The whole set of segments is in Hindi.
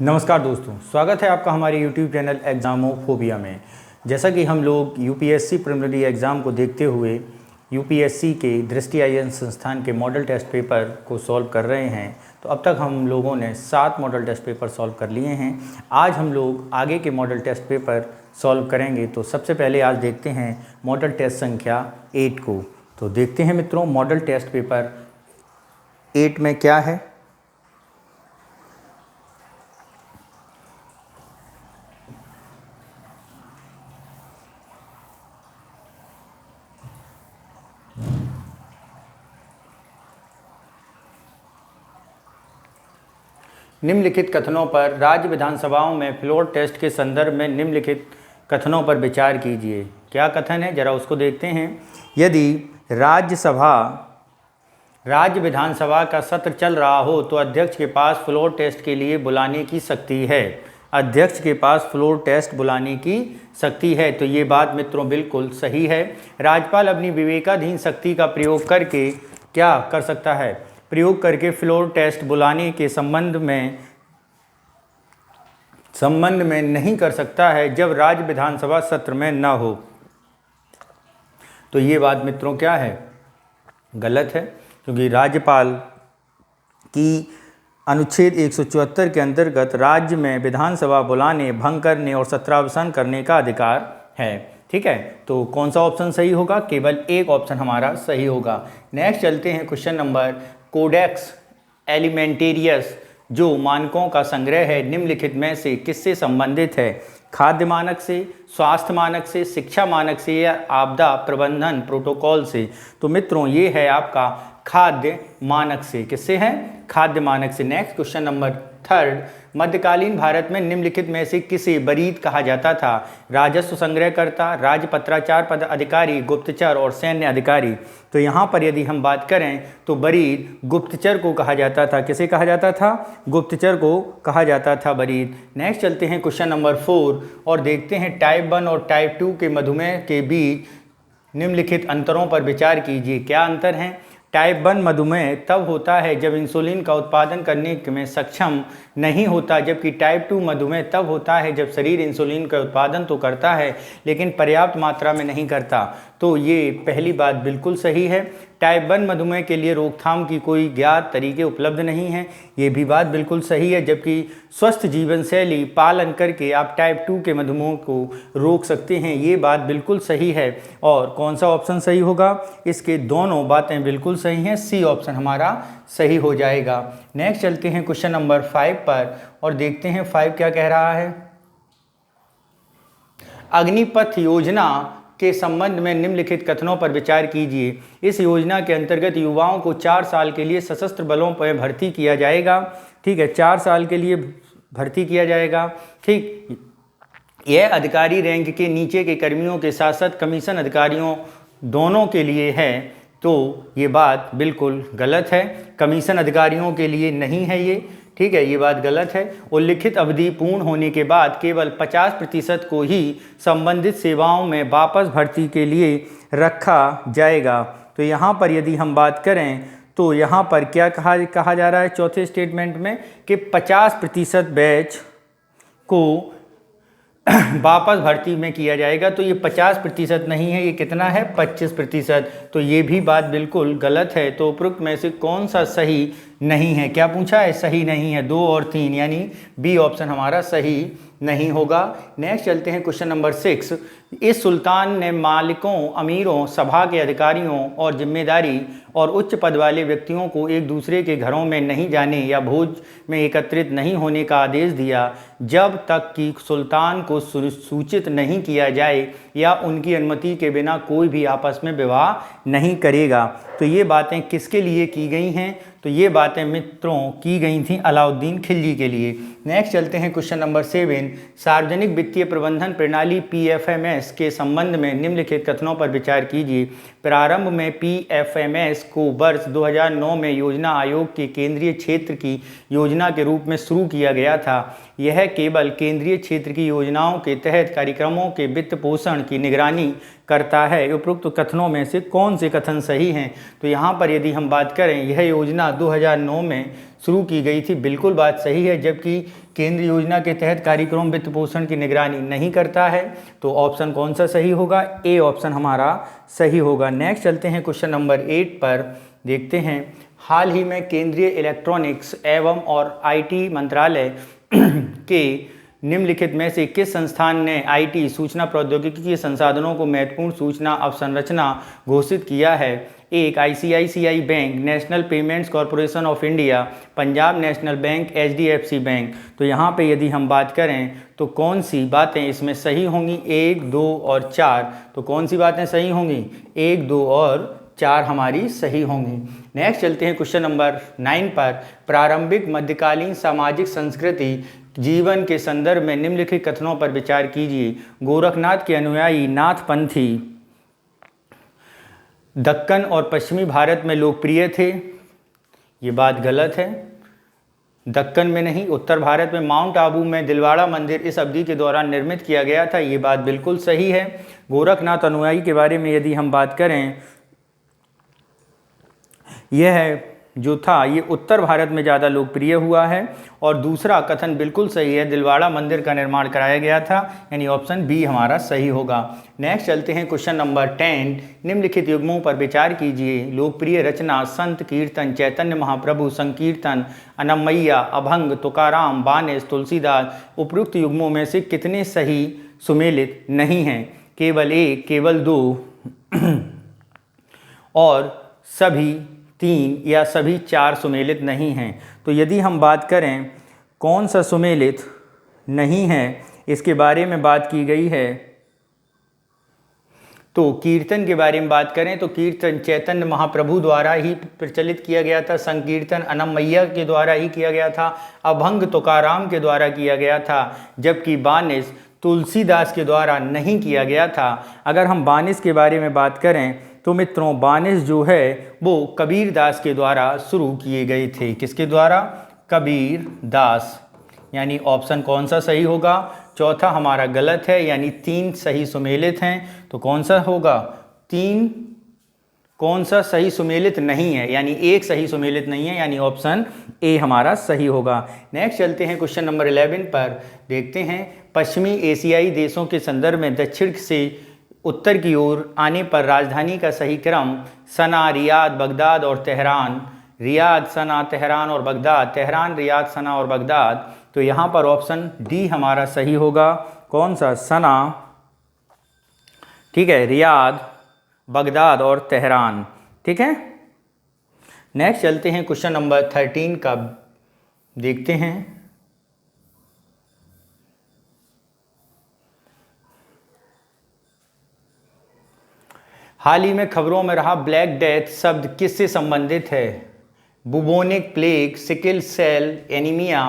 नमस्कार दोस्तों, स्वागत है आपका हमारे YouTube चैनल एग्ज़ामोफोबिया में। जैसा कि हम लोग यूपीएससी प्रिलिमिनरी एग्ज़ाम को देखते हुए यूपीएससी के दृष्टि आईएएन संस्थान के मॉडल टेस्ट पेपर को सॉल्व कर रहे हैं, तो अब तक हम लोगों ने 7 मॉडल टेस्ट पेपर सॉल्व कर लिए हैं। आज हम लोग आगे के मॉडल टेस्ट पेपर सॉल्व करेंगे। तो सबसे पहले आज देखते हैं मॉडल टेस्ट संख्या 8 को। तो देखते हैं मित्रों, मॉडल टेस्ट पेपर 8 में क्या है। निम्नलिखित कथनों पर राज्य विधानसभाओं में फ्लोर टेस्ट के संदर्भ में निम्नलिखित कथनों पर विचार कीजिए। क्या कथन है, जरा उसको देखते हैं। यदि राज्य विधानसभा का सत्र चल रहा हो तो अध्यक्ष के पास फ्लोर टेस्ट के लिए बुलाने की शक्ति है। अध्यक्ष के पास फ्लोर टेस्ट बुलाने की शक्ति है, तो ये बात मित्रों बिल्कुल सही है। राज्यपाल अपनी विवेकाधीन शक्ति का प्रयोग करके क्या कर सकता है, प्रयोग करके फ्लोर टेस्ट बुलाने के संबंध में नहीं कर सकता है जब राज्य विधानसभा सत्र में न हो। तो ये बात मित्रों क्या है, गलत है, क्योंकि राज्यपाल की अनुच्छेद 174 के अंतर्गत राज्य में विधानसभा बुलाने, भंग करने और सत्रावसान करने का अधिकार है। ठीक है, तो कौन सा ऑप्शन सही होगा, केवल एक ऑप्शन हमारा सही होगा। नेक्स्ट चलते हैं क्वेश्चन नंबर। कोडेक्स एलिमेंटेरियस जो मानकों का संग्रह है, निम्नलिखित में से किससे संबंधित है? खाद्य मानक से, स्वास्थ्य मानक से, शिक्षा मानक से या आपदा प्रबंधन प्रोटोकॉल से? तो मित्रों ये है आपका खाद्य मानक से। किससे है? खाद्य मानक से। नेक्स्ट क्वेश्चन नंबर 3, मध्यकालीन भारत में निम्नलिखित में से किसे बरीद कहा जाता था? राजस्व संग्रहकर्ता, राजपत्राचार पद अधिकारी, गुप्तचर और सैन्य अधिकारी। तो यहाँ पर यदि हम बात करें तो बरीद गुप्तचर को कहा जाता था। किसे कहा जाता था? गुप्तचर को कहा जाता था बरीद। नेक्स्ट चलते हैं क्वेश्चन नंबर 4 और देखते हैं टाइप 1 और टाइप 2 के मधुमेह के बीच निम्नलिखित अंतरों पर विचार कीजिए। क्या अंतर हैं? टाइप 1 मधुमेह तब होता है जब इंसुलिन का उत्पादन करने में सक्षम नहीं होता, जबकि टाइप 2 मधुमेह तब होता है जब शरीर इंसुलिन का उत्पादन तो करता है लेकिन पर्याप्त मात्रा में नहीं करता। तो ये पहली बात बिल्कुल सही है। टाइप 1 मधुमेह के लिए रोकथाम की कोई ज्ञात तरीके उपलब्ध नहीं हैं, ये भी बात बिल्कुल सही है। जबकि स्वस्थ जीवन शैली पालन करके आप टाइप 2 के मधुमेह को रोक सकते हैं, ये बात बिल्कुल सही है। और कौन सा ऑप्शन सही होगा? इसके दोनों बातें बिल्कुल सही हैं, सी ऑप्शन हमारा सही हो जाएगा। नेक्स्ट चलते हैं क्वेश्चन नंबर 5 पर और देखते हैं 5 क्या कह रहा है। अग्निपथ योजना के संबंध में निम्नलिखित कथनों पर विचार कीजिए। इस योजना के अंतर्गत युवाओं को 4 साल के लिए सशस्त्र बलों पर भर्ती किया जाएगा। ठीक है, 4 साल के लिए भर्ती किया जाएगा। ठीक, यह अधिकारी रैंक के नीचे के कर्मियों के साथ साथ कमीशन अधिकारियों दोनों के लिए है। तो ये बात बिल्कुल गलत है, कमीशन अधिकारियों के लिए नहीं है ये। ठीक है, ये बात गलत है। उल्लिखित अवधि पूर्ण होने के बाद केवल 50% को ही संबंधित सेवाओं में वापस भर्ती के लिए रखा जाएगा। तो यहाँ पर यदि हम बात करें तो यहाँ पर क्या कहा जा रहा है चौथे स्टेटमेंट में कि 50% बैच को वापस भर्ती में किया जाएगा। तो ये 50% नहीं है, ये कितना है? 25%। तो ये भी बात बिल्कुल गलत है। तो उपरोक्त में से कौन सा सही नहीं है? क्या पूछा है? सही नहीं है। 2 और 3 यानी बी ऑप्शन हमारा सही नहीं होगा। नेक्स्ट चलते हैं क्वेश्चन नंबर 6। इस सुल्तान ने मालिकों, अमीरों, सभा के अधिकारियों और जिम्मेदारी और उच्च पद वाले व्यक्तियों को एक दूसरे के घरों में नहीं जाने या भोज में एकत्रित नहीं होने का आदेश दिया जब तक कि सुल्तान को सूचित नहीं किया जाए या उनकी अनुमति के बिना कोई भी आपस में विवाह नहीं करेगा। तो ये बातें किसके लिए की गई हैं? तो ये बातें मित्रों की गई थी अलाउद्दीन खिलजी के लिए। नेक्स्ट चलते हैं क्वेश्चन नंबर 7। सार्वजनिक वित्तीय प्रबंधन प्रणाली पीएफएमएस के संबंध में निम्नलिखित कथनों पर विचार कीजिए। प्रारंभ में पीएफएमएस को वर्ष 2009 में योजना आयोग के केंद्रीय क्षेत्र की योजना के रूप में शुरू किया गया था। यह केवल केंद्रीय क्षेत्र की योजनाओं के तहत कार्यक्रमों के वित्त पोषण की निगरानी करता है। उपरोक्त कथनों में से कौन से कथन सही हैं? तो यहाँ पर यदि हम बात करें, यह योजना 2009 में शुरू की गई थी, बिल्कुल बात सही है। जबकि केंद्र योजना के तहत कार्यक्रम वित्त पोषण की निगरानी नहीं करता है। तो ऑप्शन कौन सा सही होगा? ए ऑप्शन हमारा सही होगा। नेक्स्ट चलते हैं क्वेश्चन नंबर 8 पर, देखते हैं। हाल ही में केंद्रीय इलेक्ट्रॉनिक्स एवं और आईटी मंत्रालय के निम्नलिखित में से किस संस्थान ने आईटी सूचना प्रौद्योगिकी के संसाधनों को महत्वपूर्ण सूचना अवसंरचना घोषित किया है? एक, ICICI bank, national payments corporation of India, Punjab national bank, HDFC bank. तो यहाँ पे यदि हम बात करें तो कौन सी बातें इसमें सही होंगी? 1, 2 और 4। तो कौन सी बातें सही होंगी? 1, 2 और 4 हमारी सही होंगी। नेक्स्ट चलते हैं क्वेश्चन नंबर 9 पर। प्रारंभिक मध्यकालीन सामाजिक संस्कृति जीवन के संदर्भ में निम्नलिखित कथनों पर विचार कीजिए। गोरखनाथ के अनुयायी नाथपंथी दक्कन और पश्चिमी भारत में लोकप्रिय थे। ये बात गलत है। दक्कन में नहीं, उत्तर भारत में माउंट आबू में दिलवाड़ा मंदिर इस अवधि के दौरान निर्मित किया गया था। ये बात बिल्कुल सही है। गोरखनाथ अनुयायी के बारे में यदि हम बात करें, यह जो था ये उत्तर भारत में ज़्यादा लोकप्रिय हुआ है। और दूसरा कथन बिल्कुल सही है, दिलवाड़ा मंदिर का निर्माण कराया गया था, यानी ऑप्शन बी हमारा सही होगा। नेक्स्ट चलते हैं क्वेश्चन नंबर 10। निम्नलिखित युग्मों पर विचार कीजिए। लोकप्रिय रचना संत कीर्तन, चैतन्य महाप्रभु, संकीर्तन, अनमैया, अभंग, तुकाराम, बानिस, तुलसीदास। उपरोक्त युग्मों में से कितने सही सुमेलित नहीं हैं? केवल 1, केवल 2 और सभी 3 या सभी 4 सुमेलित नहीं हैं। तो यदि हम बात करें कौन सा सुमेलित नहीं है, इसके बारे में बात की गई है। तो कीर्तन के बारे में बात करें तो कीर्तन चैतन्य महाप्रभु द्वारा ही प्रचलित किया गया था, संकीर्तन अनमैया के द्वारा ही किया गया था, अभंग तुकाराम के द्वारा किया गया था, जबकि बानिस तुलसीदास के द्वारा नहीं किया गया था। अगर हम बानिस के बारे में बात करें तो मित्रों, बानिस जो है वो कबीर दास के द्वारा शुरू किए गए थे। किसके द्वारा? कबीर दास। यानी ऑप्शन कौन सा सही होगा? चौथा हमारा गलत है, यानी 3 सही सुमेलित हैं। तो कौन सा होगा? 3 कौन सा सही सुमेलित नहीं है, यानी 1 सही सुमेलित नहीं है, यानी ऑप्शन ए हमारा सही होगा। नेक्स्ट चलते हैं क्वेश्चन नंबर 11 पर, देखते हैं। पश्चिमी एशियाई देशों के संदर्भ में दक्षिण से उत्तर की ओर आने पर राजधानी का सही क्रम सना, रियाद, बगदाद और तेहरान। रियाद, सना, तेहरान और बगदाद। तेहरान, रियाद, सना और बगदाद। तो यहाँ पर ऑप्शन डी हमारा सही होगा। कौन सा? सना, ठीक है, रियाद, बगदाद और तेहरान, ठीक है। नेक्स्ट चलते हैं क्वेश्चन नंबर 13 का, देखते हैं। हाल ही में खबरों में रहा ब्लैक डेथ शब्द किससे संबंधित है? Bubonic plague, sickle cell anaemia,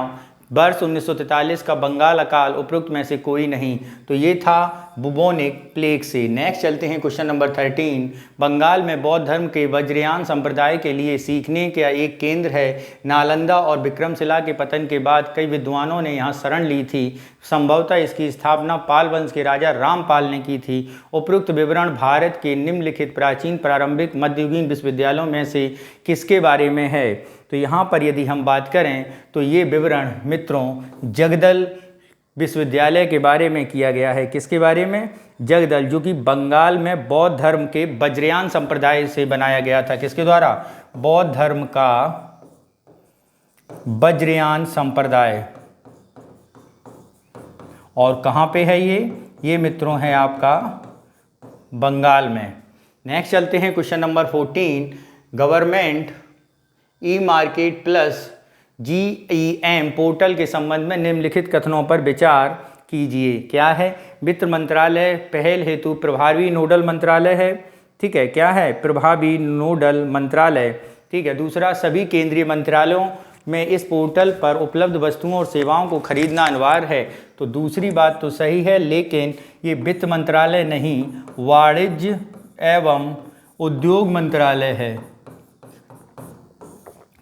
वर्ष 1943 का बंगाल अकाल। उपरोक्त में से कोई नहीं। तो ये था बुबोनिक प्लेग से। नेक्स्ट चलते हैं क्वेश्चन नंबर 13। बंगाल में बौद्ध धर्म के वज्रयान संप्रदाय के लिए सीखने का एक केंद्र है। नालंदा और विक्रमशिला के पतन के बाद कई विद्वानों ने यहाँ शरण ली थी। संभवतः इसकी स्थापना पाल वंश के राजा रामपाल ने की थी। उपरोक्त विवरण भारत के निम्नलिखित प्राचीन प्रारंभिक मध्ययुगीन विश्वविद्यालयों में से किसके बारे में है? तो यहाँ पर यदि हम बात करें तो ये विवरण मित्रों जगदल विश्वविद्यालय के बारे में किया गया है। किसके बारे में? जगदल, जो कि बंगाल में बौद्ध धर्म के वज्रयान संप्रदाय से बनाया गया था। किसके द्वारा? बौद्ध धर्म का वज्रयान संप्रदाय। और कहाँ पे है ये मित्रों है आपका बंगाल में। नेक्स्ट चलते हैं question number 14। Government e market plus GEM portal के संबंध में निम्नलिखित कथनों पर विचार कीजिए। क्या है? वित्त मंत्रालय पहल हेतु प्रभावी नोडल मंत्रालय है, ठीक है। क्या है? प्रभावी नोडल मंत्रालय, ठीक है। दूसरा, सभी केंद्रीय मंत्रालयों में इस पोर्टल पर उपलब्ध वस्तुओं और सेवाओं को खरीदना अनिवार्य है। तो दूसरी बात तो सही है, लेकिन ये वित्त मंत्रालय नहीं, वाणिज्य एवं उद्योग मंत्रालय है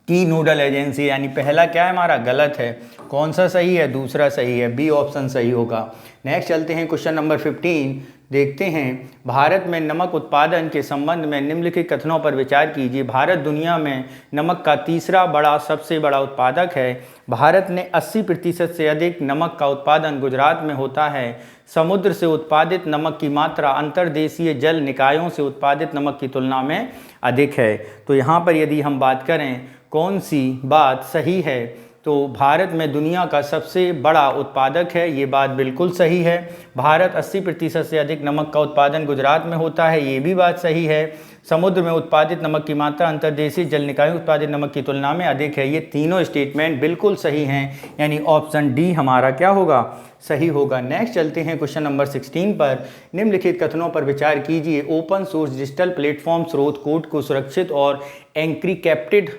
की नोडल एजेंसी। यानी पहला क्या है हमारा? गलत है। कौन सा सही है? दूसरा सही है, बी ऑप्शन सही होगा। नेक्स्ट चलते हैं क्वेश्चन नंबर 15। देखते हैं, भारत में नमक उत्पादन के संबंध में निम्नलिखित कथनों पर विचार कीजिए। भारत दुनिया में नमक का तीसरा सबसे बड़ा उत्पादक है। भारत ने 80% से अधिक नमक का उत्पादन गुजरात में होता है। समुद्र से उत्पादित नमक की मात्रा अंतर्देशीय जल निकायों से उत्पादित नमक की तुलना में अधिक है। तो यहाँ पर यदि हम बात करें कौन सी बात सही है, तो भारत में दुनिया का सबसे बड़ा उत्पादक है, ये बात बिल्कुल सही है। भारत 80% से अधिक नमक का उत्पादन गुजरात में होता है, ये भी बात सही है। समुद्र में उत्पादित नमक की मात्रा अंतर्देशीय जल निकायों उत्पादित नमक की तुलना में अधिक है। ये तीनों स्टेटमेंट बिल्कुल सही हैं, यानी ऑप्शन डी हमारा क्या होगा, सही होगा। नेक्स्ट चलते हैं क्वेश्चन नंबर 16 पर। निम्नलिखित कथनों पर विचार कीजिए। ओपन सोर्स डिजिटल प्लेटफॉर्म स्रोत कोड को सुरक्षित और एन्क्रिप्टेड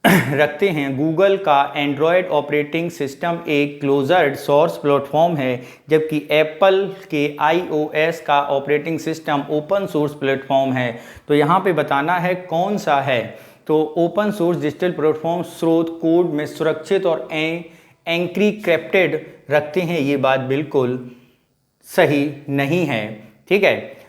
रखते हैं। गूगल का एंड्रॉयड ऑपरेटिंग सिस्टम एक क्लोज्ड सोर्स प्लेटफॉर्म है, जबकि एप्पल के iOS का operating system open source platform है। तो यहाँ पे बताना है कौन सा है। तो ओपन सोर्स डिजिटल प्लेटफॉर्म स्रोत कोड में सुरक्षित और एन्क्रिप्टेड रखते हैं, ये बात बिल्कुल सही नहीं है। ठीक है,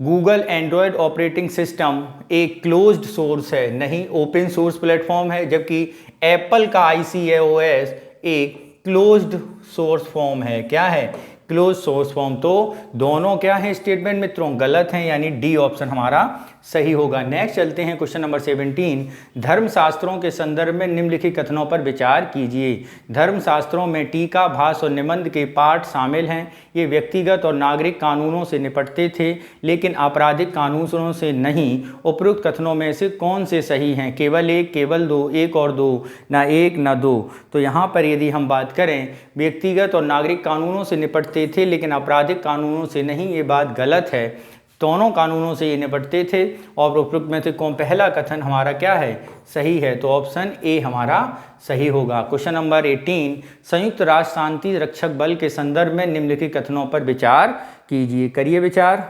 गूगल एंड्रॉयड ऑपरेटिंग सिस्टम एक क्लोज्ड सोर्स है, नहीं ओपन सोर्स प्लेटफॉर्म है, जबकि एप्पल का iOS एक क्लोज्ड सोर्स फॉर्म है। क्या है, क्लोज सोर्स फॉर्म। तो दोनों क्या है स्टेटमेंट मित्रों, गलत हैं, यानी डी ऑप्शन हमारा सही होगा। नेक्स्ट चलते हैं क्वेश्चन नंबर 17। धर्मशास्त्रों के संदर्भ में निम्नलिखित कथनों पर विचार कीजिए। धर्मशास्त्रों में टीका, भाष्य और निबंध के पाठ शामिल हैं। ये व्यक्तिगत और नागरिक कानूनों से निपटते थे, लेकिन आपराधिक कानूनों से नहीं। उपरोक्त कथनों में से कौन से सही हैं? केवल एक, केवल दो, एक और दो, ना एक ना दो। तो यहाँ पर यदि हम बात करें व्यक्तिगत और नागरिक कानूनों से निपटते थे लेकिन आपराधिक कानूनों से नहीं, ये बात गलत है। दोनों कानूनों से ये निपटते थे और उपरोक्त में से कौन पहला कथन हमारा क्या है, सही है। तो ऑप्शन ए हमारा सही होगा। Question number 18। संयुक्त राष्ट्र शांति रक्षक बल के संदर्भ में निम्नलिखित कथनों पर विचार कीजिए। करिए विचार।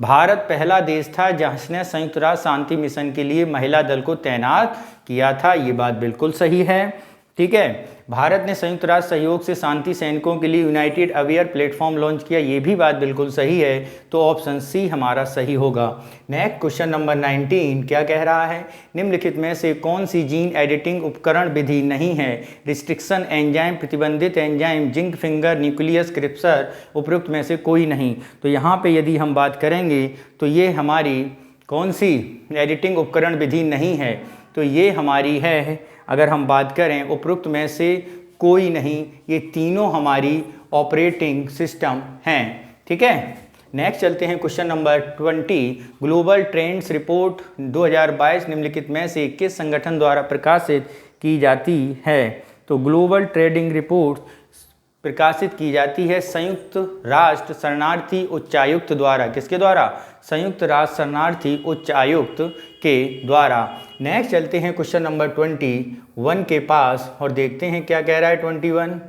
भारत पहला देश था जिसने संयुक्त राष्ट्र शांति मिशन के लिए महिला दल को तैनात किया था, ये बात बिल्कुल सही है। ठीक है, भारत ने संयुक्त राष्ट्र सहयोग से शांति सैनिकों के लिए यूनाइटेड अवेयर प्लेटफॉर्म लॉन्च किया, ये भी बात बिल्कुल सही है। तो ऑप्शन सी हमारा सही होगा। नेक्स्ट क्वेश्चन नंबर 19 क्या कह रहा है, निम्नलिखित में से कौन सी जीन एडिटिंग उपकरण विधि नहीं है? रिस्ट्रिक्शन एंजाइम, प्रतिबंधित एंजाइम, जिंक फिंगर, न्यूक्लियस क्रिप्सर, उपरोक्त में से कोई नहीं। तो यहाँ पे यदि हम बात करेंगे तो ये हमारी कौन सी एडिटिंग उपकरण विधि नहीं है? तो ये हमारी है, अगर हम बात करें उपरोक्त में से कोई नहीं, ये तीनों हमारी ऑपरेटिंग सिस्टम हैं। ठीक है, नेक्स्ट चलते हैं question number 20। Global trends report 2022 निम्नलिखित में से किस संगठन द्वारा प्रकाशित की जाती है? तो ग्लोबल ट्रेडिंग रिपोर्ट प्रकाशित की जाती है संयुक्त राष्ट्र शरणार्थी उच्चायुक्त द्वारा। किसके द्वारा? संयुक्त राष्ट्र शरणार्थी उच्चायुक्त के द्वारा। नेक्स्ट चलते हैं क्वेश्चन नंबर 21 के पास और देखते हैं क्या कह रहा है 21।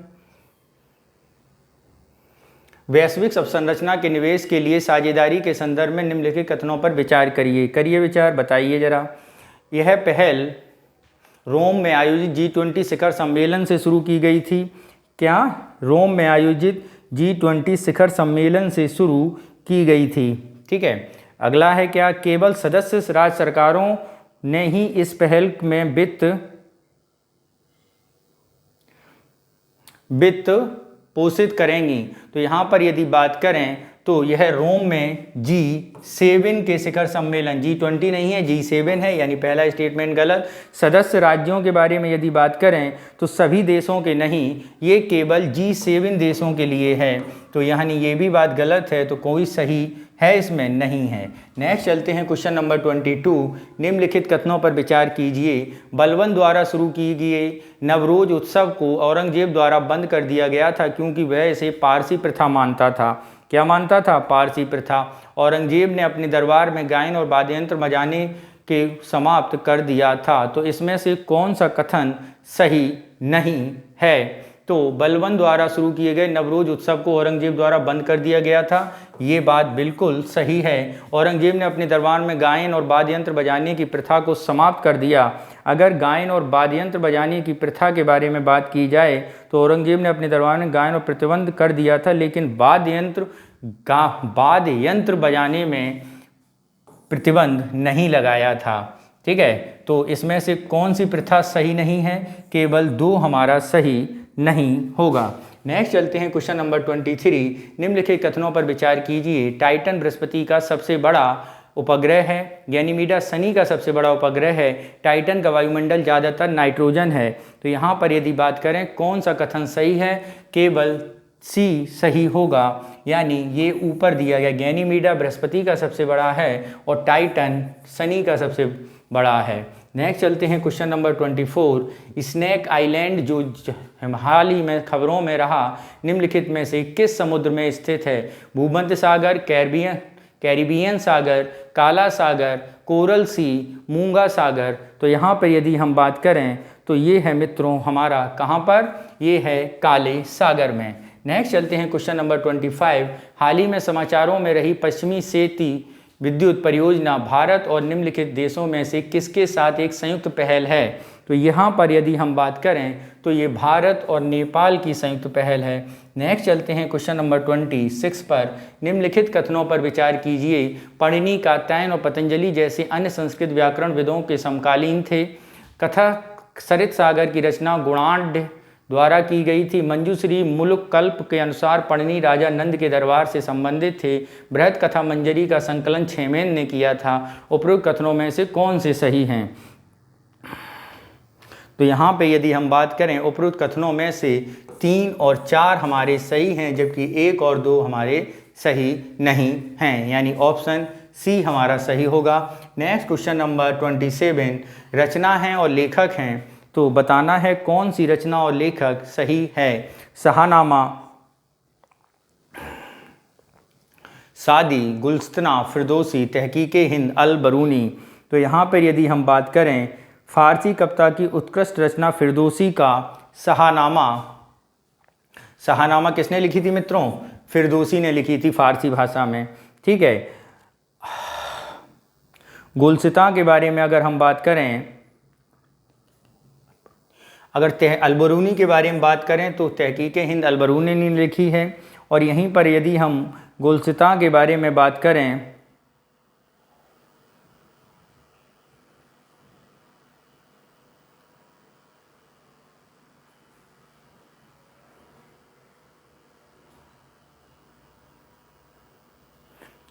वैश्विक अवसंरचना के निवेश के लिए साझेदारी के संदर्भ में निम्नलिखित कथनों पर विचार करिए। करिए विचार, बताइए जरा। यह पहल रोम में आयोजित G20 शिखर सम्मेलन से शुरू की गई थी। क्या? रोम में आयोजित G20 शिखर सम्मेलन से शुरू की गई थी। ठीक है, अगला है क्या? केवल सदस्य राज्य सरकारों ने ही इस पहल में वित्त पोषित करेंगी। तो यहाँ पर यदि बात करें तो यह रोम में G7 के शिखर सम्मेलन, G20 नहीं है, G7 है, यानी पहला स्टेटमेंट गलत। सदस्य राज्यों के बारे में यदि बात करें तो सभी देशों के नहीं, ये केवल G7 देशों के लिए है। तो यानी ये भी बात गलत है, तो कोई सही है इसमें नहीं है। नेक्स्ट चलते हैं क्वेश्चन नंबर 22। निम्नलिखित कथनों पर विचार कीजिए। बलबन द्वारा शुरू किए गए नवरोज उत्सव को औरंगजेब द्वारा बंद कर दिया गया था क्योंकि वह इसे पारसी प्रथा मानता था। क्या मानता था? पारसी प्रथा। औरंगजेब ने अपने दरबार में गायन और वाद्य यंत्र बजाने के समाप्त कर दिया था। तो इसमें से कौन सा कथन सही नहीं है? तो बलबन द्वारा शुरू किए गए नवरोज उत्सव को औरंगजेब द्वारा बंद कर दिया गया था, ये बात बिल्कुल सही है। औरंगजेब ने अपने दरबार में गायन और वाद्य यंत्र बजाने की प्रथा को समाप्त कर दिया। अगर गायन और वाद्य यंत्र बजाने की प्रथा के बारे में बात की जाए तो औरंगजेब ने अपने दरबार में गायन और प्रतिबंध कर दिया था, लेकिन वाद्य यंत्र बजाने में प्रतिबंध नहीं लगाया था। ठीक है, तो इसमें से कौन सी प्रथा सही नहीं है? केवल 2 हमारा सही नहीं होगा। नेक्स्ट चलते हैं क्वेश्चन नंबर 23। निम्नलिखित कथनों पर विचार कीजिए। टाइटन बृहस्पति का सबसे बड़ा उपग्रह है, गैनीमीडा शनि का सबसे बड़ा उपग्रह है, टाइटन का वायुमंडल ज़्यादातर नाइट्रोजन है। तो यहाँ पर यदि बात करें कौन सा कथन सही है, केवल सी सही होगा, यानी ये ऊपर दिया गया गैनीमीडा बृहस्पति का सबसे बड़ा है और टाइटन शनि का सबसे बड़ा है। नेक्स्ट चलते हैं क्वेश्चन नंबर 24। स्नैक आइलैंड जो हाल ही में खबरों में रहा, निम्नलिखित में से किस समुद्र में स्थित है? भूमध्य सागर, कैरिबियन सागर, काला सागर, कोरल सी, मूंगा सागर। तो यहाँ पर यदि हम बात करें तो ये है मित्रों हमारा कहाँ पर, ये है काले सागर में। नेक्स्ट चलते हैं क्वेश्चन नंबर 25। हाल ही में समाचारों में रही पश्चिमी सेती विद्युत परियोजना भारत और निम्नलिखित देशों में से किसके साथ एक संयुक्त पहल है? तो यहाँ पर यदि हम बात करें तो ये भारत और नेपाल की संयुक्त पहल है। नेक्स्ट चलते हैं क्वेश्चन नंबर 26 पर। निम्नलिखित कथनों पर विचार कीजिए। पणिनि, कात्यायन और पतंजलि जैसे अन्य संस्कृत व्याकरण विदों के समकालीन थे। कथा सरित सागर की रचना गुणाढ़ द्वारा की गई थी। मंजूश्री मुल्क कल्प के अनुसार पणिनि राजा नंद के दरबार से संबंधित थे। बृहद कथा मंजरी का संकलन छेमेन ने किया था। उपरोक्त कथनों में से कौन से सही हैं? तो यहाँ पे यदि हम बात करें उपरोक्त कथनों में से 3 और 4 हमारे सही हैं, जबकि 1 और 2 हमारे सही नहीं हैं, यानी ऑप्शन सी हमारा सही होगा। Next question number 27। रचना है और लेखक हैं, तो बताना है कौन सी रचना और लेखक सही है। शाहनामा, सादी, गुलस्तना, फिरदौसी, तहकीके हिंद, अल बरूनी। तो यहाँ पर यदि हम बात करें फारसी कविता की उत्कृष्ट रचना फिरदौसी का शाहनामा किसने लिखी थी मित्रों? फिरदौसी ने लिखी थी फारसी भाषा में। ठीक है, गुलसिता के बारे में अगर हम बात करें, अगर अलबरूनी के बारे में बात करें तो तहकीके हिंद अलबरूनी ने लिखी है। और यहीं पर यदि हम गुलसिता के बारे में बात करें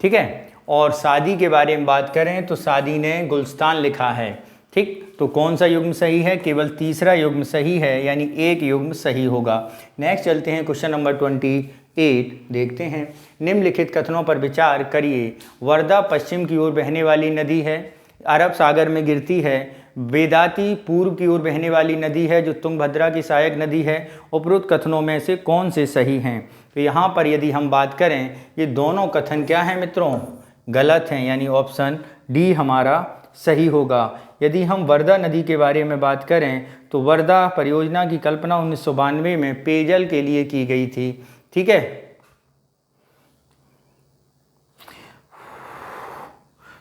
ठीक है, और सादी के बारे में बात करें तो सादी ने गुलस्तान लिखा है। ठीक, तो कौन सा युग्म सही है? केवल तीसरा युग्म सही है, यानी एक युग्म सही होगा। नेक्स्ट चलते हैं क्वेश्चन नंबर 28 देखते हैं। निम्नलिखित कथनों पर विचार करिए। वर्धा पश्चिम की ओर बहने वाली नदी है, अरब सागर में गिरती है। वेदाती पूर्व की ओर बहने वाली नदी है जो तुंगभद्रा की सहायक नदी है। उपरोक्त कथनों में से कौन से सही हैं? तो यहाँ पर यदि हम बात करें ये दोनों कथन क्या हैं मित्रों? गलत हैं, यानी ऑप्शन डी हमारा सही होगा। यदि हम वर्धा नदी के बारे में बात करें तो वर्धा परियोजना की कल्पना 1992 में पेयजल के लिए की गई थी। ठीक है,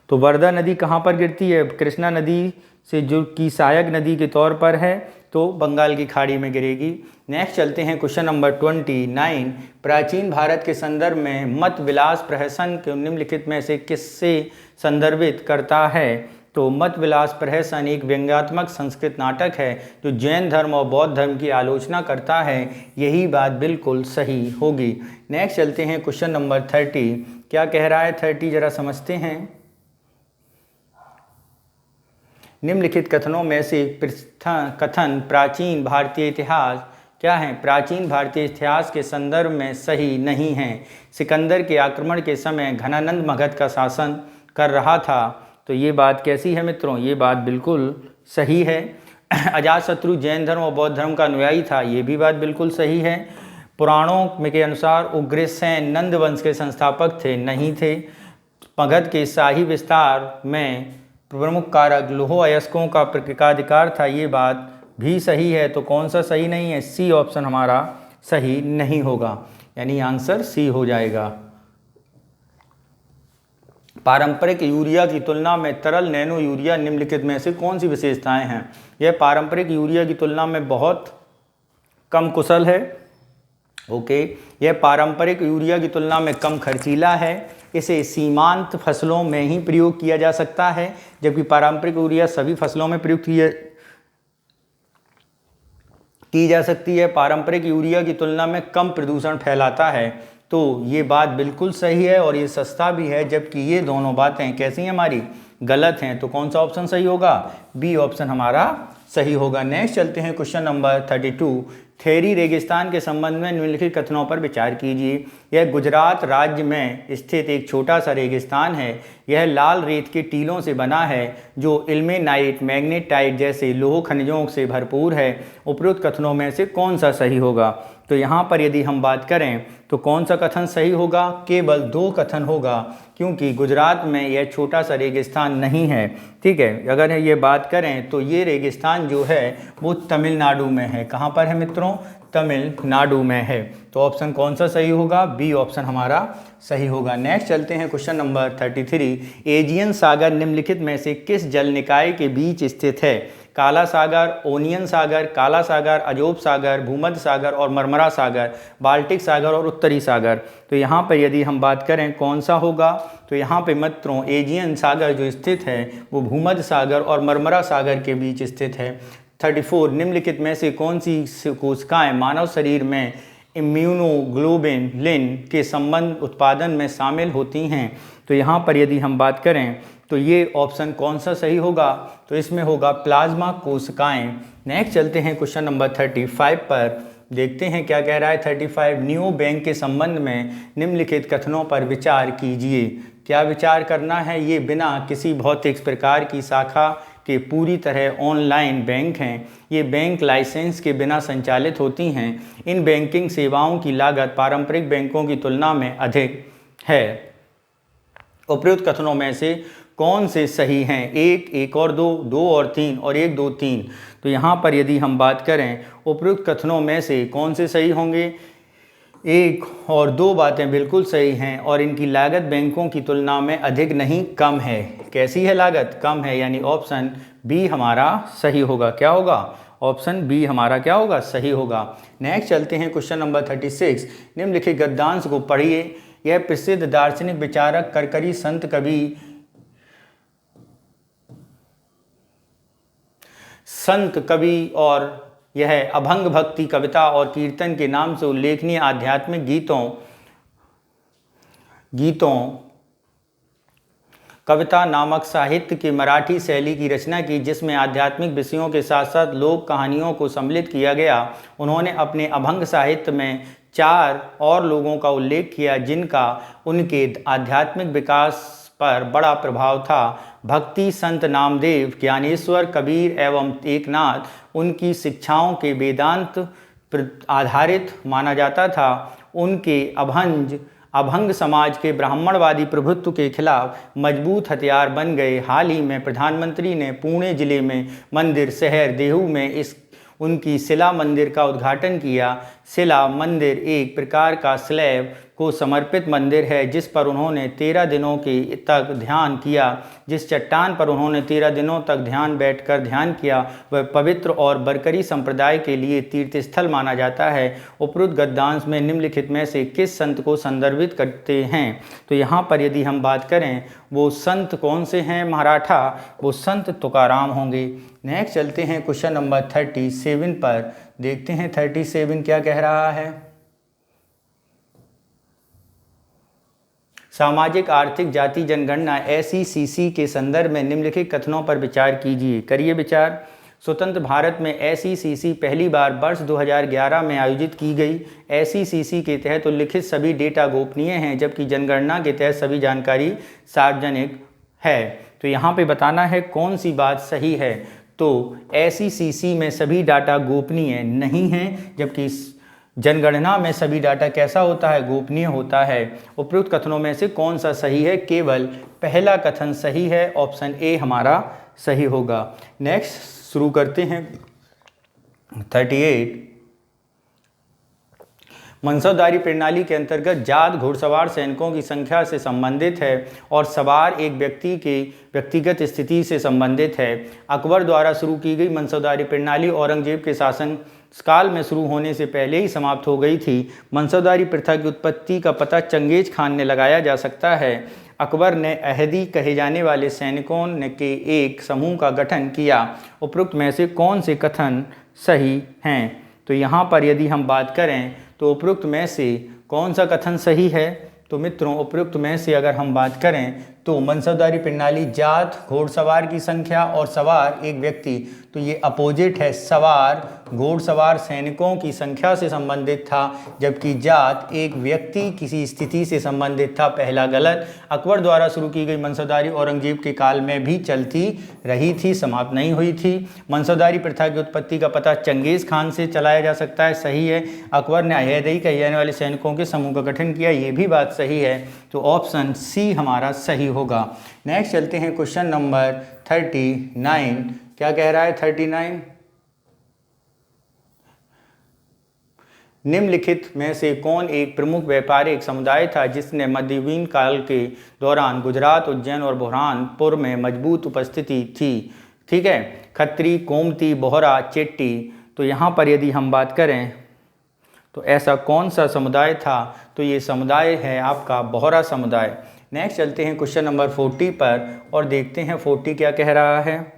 तो वर्धा नदी कहाँ पर गिरती है? कृष्णा नदी से जो की सहायक नदी के तौर पर है, तो बंगाल की खाड़ी में गिरेगी। नेक्स्ट चलते हैं क्वेश्चन नंबर 29। प्राचीन भारत के संदर्भ में मत विलास प्रहसन के निम्नलिखित में से किससे संदर्भित करता है? तो मत विलास प्रहसन एक व्यंग्यात्मक संस्कृत नाटक है जो जैन धर्म और बौद्ध धर्म की आलोचना करता है। यही बात बिल्कुल सही होगी। नेक्स्ट चलते हैं क्वेश्चन नंबर 30। क्या कह रहा है 30 जरा समझते हैं। निम्नलिखित कथनों में से कथन प्राचीन भारतीय इतिहास क्या है? प्राचीन भारतीय इतिहास के संदर्भ में सही नहीं है। सिकंदर के आक्रमण के समय घनानंद मगध का शासन कर रहा था, तो ये बात कैसी है मित्रों? ये बात बिल्कुल सही है। अजातशत्रु जैन धर्म और बौद्ध धर्म का अनुयायी था, ये भी बात बिल्कुल सही है। पुराणों में के अनुसार उग्रसेन नंद वंश के संस्थापक थे, नहीं थे। मगध के शाही विस्तार में प्रमुख कारक लौह अयस्कों का प्रतीकाधिकार था, ये बात भी सही है। तो कौन सा सही नहीं है? सी ऑप्शन हमारा सही नहीं होगा, यानी आंसर सी हो जाएगा। पारंपरिक यूरिया की तुलना में तरल नैनो यूरिया निम्नलिखित में से कौन सी विशेषताएं हैं? यह पारंपरिक यूरिया की तुलना में बहुत कम कुशल है। ओके, यह पारंपरिक यूरिया की तुलना में कम खर्चीला है। इसे सीमांत फसलों में ही प्रयोग किया जा सकता है, जबकि पारंपरिक यूरिया सभी फसलों में प्रयुक्त की जा सकती है। पारंपरिक यूरिया की तुलना में कम प्रदूषण फैलाता है। तो ये बात बिल्कुल सही है और ये सस्ता भी है, जबकि ये दोनों बातें कैसी हैं हमारी? गलत हैं। तो कौन सा ऑप्शन सही होगा? बी ऑप्शन हमारा सही होगा। नेक्स्ट चलते हैं क्वेश्चन नंबर 32। थेरी रेगिस्तान के संबंध में निम्नलिखित कथनों पर विचार कीजिए। यह गुजरात राज्य में स्थित एक छोटा सा रेगिस्तान है। यह लाल रेत के टीलों से बना है जो इल्मेनाइट, मैग्नेटाइट जैसे लोह खनिजों से भरपूर है। उपरोक्त कथनों में से कौन सा सही होगा? तो यहाँ पर यदि हम बात करें तो कौन सा कथन सही होगा? केवल 2 कथन होगा, क्योंकि गुजरात में यह छोटा सा रेगिस्तान नहीं है। ठीक है, अगर ये बात करें तो ये रेगिस्तान जो है वो तमिलनाडु में है। कहाँ पर है मित्रों? तमिलनाडु में है। तो ऑप्शन कौन सा सही होगा? बी ऑप्शन हमारा सही होगा। नेक्स्ट चलते हैं क्वेश्चन नंबर 33। एजियन सागर निम्नलिखित में से किस जल निकाय के बीच स्थित है? काला सागर, ओनियन सागर, काला सागर, अजोब सागर, भूमध्य सागर और मरमरा सागर, बाल्टिक सागर और उत्तरी सागर। तो यहाँ पर यदि हम बात करें कौन सा होगा, तो यहाँ पे मित्रों एजियन सागर जो स्थित है वो भूमध्य सागर और मरमरा सागर के बीच स्थित है। 34 निम्नलिखित में से कौन सी कोशिकाएं मानव शरीर में इम्यूनोग्लोबुलिन के संबंध उत्पादन में शामिल होती हैं? तो यहाँ पर यदि हम बात करें तो ये ऑप्शन कौन सा सही होगा? तो इसमें होगा प्लाज्मा कोशिकाएं। नेक्स्ट चलते हैं क्वेश्चन नंबर 35 पर, देखते हैं क्या कह रहा है। 35 नियो बैंक के संबंध में निम्नलिखित कथनों पर विचार कीजिए। क्या विचार करना है? ये बिना किसी भौतिक प्रकार की शाखा के पूरी तरह ऑनलाइन बैंक हैं। ये बैंक लाइसेंस के बिना संचालित होती हैं। इन बैंकिंग सेवाओं की लागत पारंपरिक बैंकों की तुलना में अधिक है। उपयुक्त कथनों में से कौन से सही हैं? 1, 1 और 2, 2 और 3 और 1, 2, 3। तो यहाँ पर यदि हम बात करें उपयुक्त कथनों में से कौन से सही होंगे? 1 और 2 बातें बिल्कुल सही हैं और इनकी लागत बैंकों की तुलना में अधिक नहीं कम है। कैसी है लागत? कम है, यानी ऑप्शन बी हमारा सही होगा। क्या होगा? ऑप्शन बी हमारा क्या होगा? सही होगा। नेक्स्ट चलते हैं क्वेश्चन नंबर 36। निम्नलिखित गद्यांश को पढ़िए। यह प्रसिद्ध दार्शनिक विचारक करकरी संत कवि और यह अभंग भक्ति कविता और कीर्तन के नाम से उल्लेखनीय आध्यात्मिक गीतों कविता नामक साहित्य की मराठी शैली की रचना की, जिसमें आध्यात्मिक विषयों के साथ साथ लोक कहानियों को सम्मिलित किया गया। उन्होंने अपने अभंग साहित्य में 4 और लोगों का उल्लेख किया जिनका उनके आध्यात्मिक विकास पर बड़ा प्रभाव था। भक्ति संत नामदेव, ज्ञानेश्वर, कबीर एवं एकनाथ। उनकी शिक्षाओं के वेदांत आधारित माना जाता था। उनके अभंग समाज के ब्राह्मणवादी प्रभुत्व के खिलाफ मजबूत हथियार बन गए। हाल ही में प्रधानमंत्री ने पुणे जिले में मंदिर शहर देहू में उनकी शिला मंदिर का उद्घाटन किया। शिला मंदिर एक प्रकार का स्लैब को समर्पित मंदिर है जिस पर उन्होंने 13 दिनों तक ध्यान किया। जिस चट्टान पर उन्होंने 13 दिनों तक बैठकर ध्यान किया वह पवित्र और बरकरी संप्रदाय के लिए तीर्थस्थल माना जाता है। उपरोक्त गद्यांश में निम्नलिखित में से किस संत को संदर्भित करते हैं? तो यहाँ पर यदि हम बात करें वो संत कौन से हैं मराठा? वो संत तुकाराम होंगे। नेक्स्ट चलते हैं क्वेश्चन नंबर 37 पर, देखते हैं 37 क्या कह रहा है। सामाजिक आर्थिक जाति जनगणना SECC के संदर्भ में निम्नलिखित कथनों पर विचार कीजिए। करिए विचार। स्वतंत्र भारत में SECC पहली बार वर्ष 2011 में आयोजित की गई। SECC के तहत उल्लिखित सभी डेटा गोपनीय हैं, जबकि जनगणना के तहत सभी जानकारी सार्वजनिक है। तो यहाँ पे बताना है कौन सी बात सही है। तो SECC में सभी डाटा गोपनीय नहीं हैं, जबकि जनगणना में सभी डाटा कैसा होता है? गोपनीय होता है। उपयुक्त कथनों में से कौन सा सही है? केवल पहला कथन सही है, ऑप्शन ए हमारा सही होगा। नेक्स्ट शुरू करते हैं 38। मंसौदारी प्रणाली के अंतर्गत जात घुड़सवार सैनिकों की संख्या से संबंधित है और सवार एक व्यक्ति के व्यक्तिगत स्थिति से संबंधित है। अकबर द्वारा शुरू की गई मंसौदारी प्रणाली औरंगजेब के शासन काल में शुरू होने से पहले ही समाप्त हो गई थी। मंसौदारी प्रथा की उत्पत्ति का पता चंगेज खान ने लगाया जा सकता है। अकबर ने अहदी कहे जाने वाले सैनिकों के एक समूह का गठन किया। उपरोक्त में से कौन से कथन सही हैं? तो यहाँ पर यदि हम बात करें तो उपरोक्त में से कौन सा कथन सही है? तो मित्रों, उपरोक्त में से अगर हम बात करें तो मंसौदारी प्रणाली जात घोड़सवार की संख्या और सवार एक व्यक्ति, तो ये अपोजिट है। सवार घोड़सवार सैनिकों की संख्या से संबंधित था, जबकि जात एक व्यक्ति किसी स्थिति से संबंधित था। पहला गलत। अकबर द्वारा शुरू की गई मंसौदारी औरंगजेब के काल में भी चलती रही थी, समाप्त नहीं हुई थी। मंसौदारी प्रथा की उत्पत्ति का पता चंगेज खान से चलाया जा सकता है, सही है। अकबर ने अहदी कहे जाने वाले सैनिकों के समूह का गठन किया, ये भी बात सही है। तो ऑप्शन सी हमारा सही होगा। नेक्स्ट चलते हैं क्वेश्चन नंबर 39। क्या कह रहा है 39? निम्नलिखित में से कौन एक प्रमुख व्यापारिक समुदाय था जिसने मध्ययुगीन काल के दौरान गुजरात, उज्जैन और बुरहानपुर में मजबूत उपस्थिति थी? ठीक है, खत्री, कोमती, बोहरा, चेट्टी। तो यहाँ पर यदि हम बात करें तो ऐसा कौन सा समुदाय था? तो ये समुदाय है आपका बोहरा समुदाय। नेक्स्ट चलते हैं क्वेश्चन नंबर 40 पर और देखते हैं 40 क्या कह रहा है।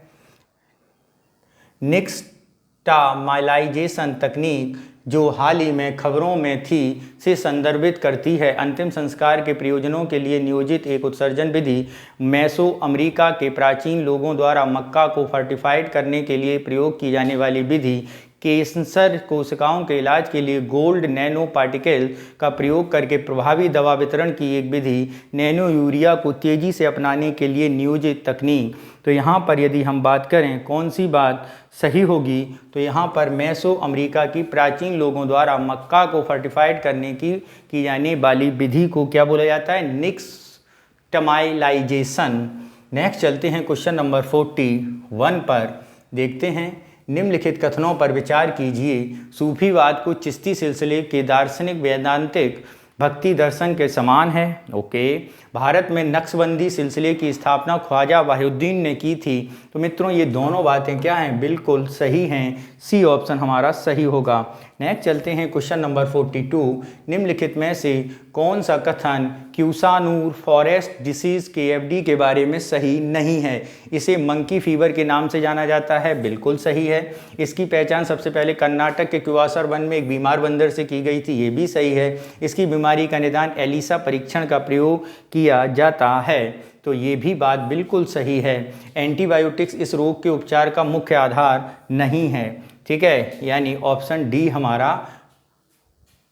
निक्सटामाइलाइजेशन तकनीक जो हाल ही में खबरों में थी से संदर्भित करती है अंतिम संस्कार के प्रयोजनों के लिए नियोजित एक उत्सर्जन विधि। मेसो अमेरिका के प्राचीन लोगों द्वारा मक्का को फर्टिफाइड करने के लिए प्रयोग की जाने वाली विधि। कैंसर कोशिकाओं के इलाज के लिए गोल्ड नैनो पार्टिकल का प्रयोग करके प्रभावी दवा वितरण की एक विधि। नैनो यूरिया को तेज़ी से अपनाने के लिए नियोजित तकनीक। तो यहाँ पर यदि हम बात करें कौन सी बात सही होगी? तो यहाँ पर मेसो अमेरिका की प्राचीन लोगों द्वारा मक्का को फर्टिफाइड करने की जाने वाली विधि को क्या बोला जाता है? निक्सटामाइलाइजेशन। नेक्स्ट चलते हैं क्वेश्चन नंबर 41 पर। देखते हैं, निम्नलिखित कथनों पर विचार कीजिए। सूफीवाद को चिश्ती सिलसिले के दार्शनिक वैदांतिक भक्ति दर्शन के समान है। ओके। भारत में नक्शबंदी सिलसिले की स्थापना ख्वाजा वाहिउद्दीन ने की थी। तो मित्रों, ये दोनों बातें क्या हैं? बिल्कुल सही हैं। सी ऑप्शन हमारा सही होगा। नेक्स्ट चलते हैं क्वेश्चन नंबर 42। निम्नलिखित में से कौन सा कथन क्यूसानूर फॉरेस्ट डिसीज़ KFD के बारे में सही नहीं है? इसे मंकी फीवर के नाम से जाना जाता है, बिल्कुल सही है। इसकी पहचान सबसे पहले कर्नाटक के क्यूआसर वन में एक बीमार बंदर से की गई थी, ये भी सही है। इसकी बीमारी का निदान एलिसा परीक्षण का प्रयोग किया जाता है, तो ये भी बात बिल्कुल सही है। एंटीबायोटिक्स इस रोग के उपचार का मुख्य आधार नहीं है। ठीक है, यानी ऑप्शन डी हमारा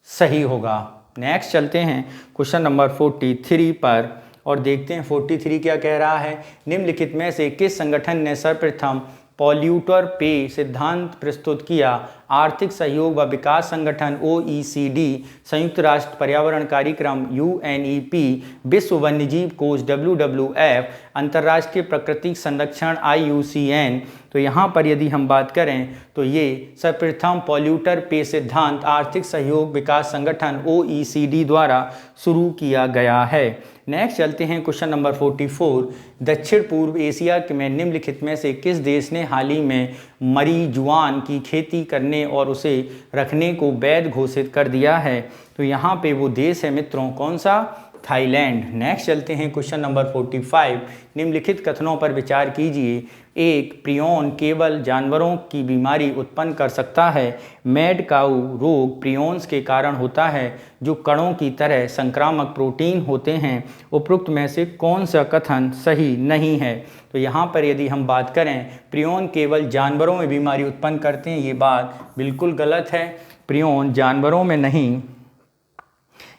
सही होगा। नेक्स्ट चलते हैं क्वेश्चन नंबर 43 पर और देखते हैं 43 क्या कह रहा है। निम्नलिखित में से किस संगठन ने सर्वप्रथम पॉल्यूटर पे सिद्धांत प्रस्तुत किया? आर्थिक सहयोग व विकास संगठन OECD, संयुक्त राष्ट्र पर्यावरण कार्यक्रम UNEP, विश्व वन्यजीव कोष WWF, अंतर्राष्ट्रीय प्राकृतिक संरक्षण IUCN। तो यहाँ पर यदि हम बात करें तो ये सर्वप्रथम पॉल्यूटर पे सिद्धांत आर्थिक सहयोग विकास संगठन OECD द्वारा शुरू किया गया है। नेक्स्ट चलते हैं क्वेश्चन नंबर 44। दक्षिण पूर्व एशिया में निम्नलिखित में से किस देश ने हाल ही में मरीजुआन की खेती करने और उसे रखने को वैध घोषित कर दिया है? तो यहाँ पे वो देश है मित्रों, कौन सा? थाईलैंड। नेक्स्ट चलते हैं क्वेश्चन नंबर 45। निम्नलिखित कथनों पर विचार कीजिए। एक प्रियन केवल जानवरों की बीमारी उत्पन्न कर सकता है। मैड काऊ रोग प्रियंस के कारण होता है जो कणों की तरह संक्रामक प्रोटीन होते हैं। उपरोक्त में से कौन सा कथन सही नहीं है? तो यहाँ पर यदि हम बात करें प्रियन केवल जानवरों में बीमारी उत्पन्न करते हैं, ये बात बिल्कुल गलत है। प्रियन जानवरों में नहीं,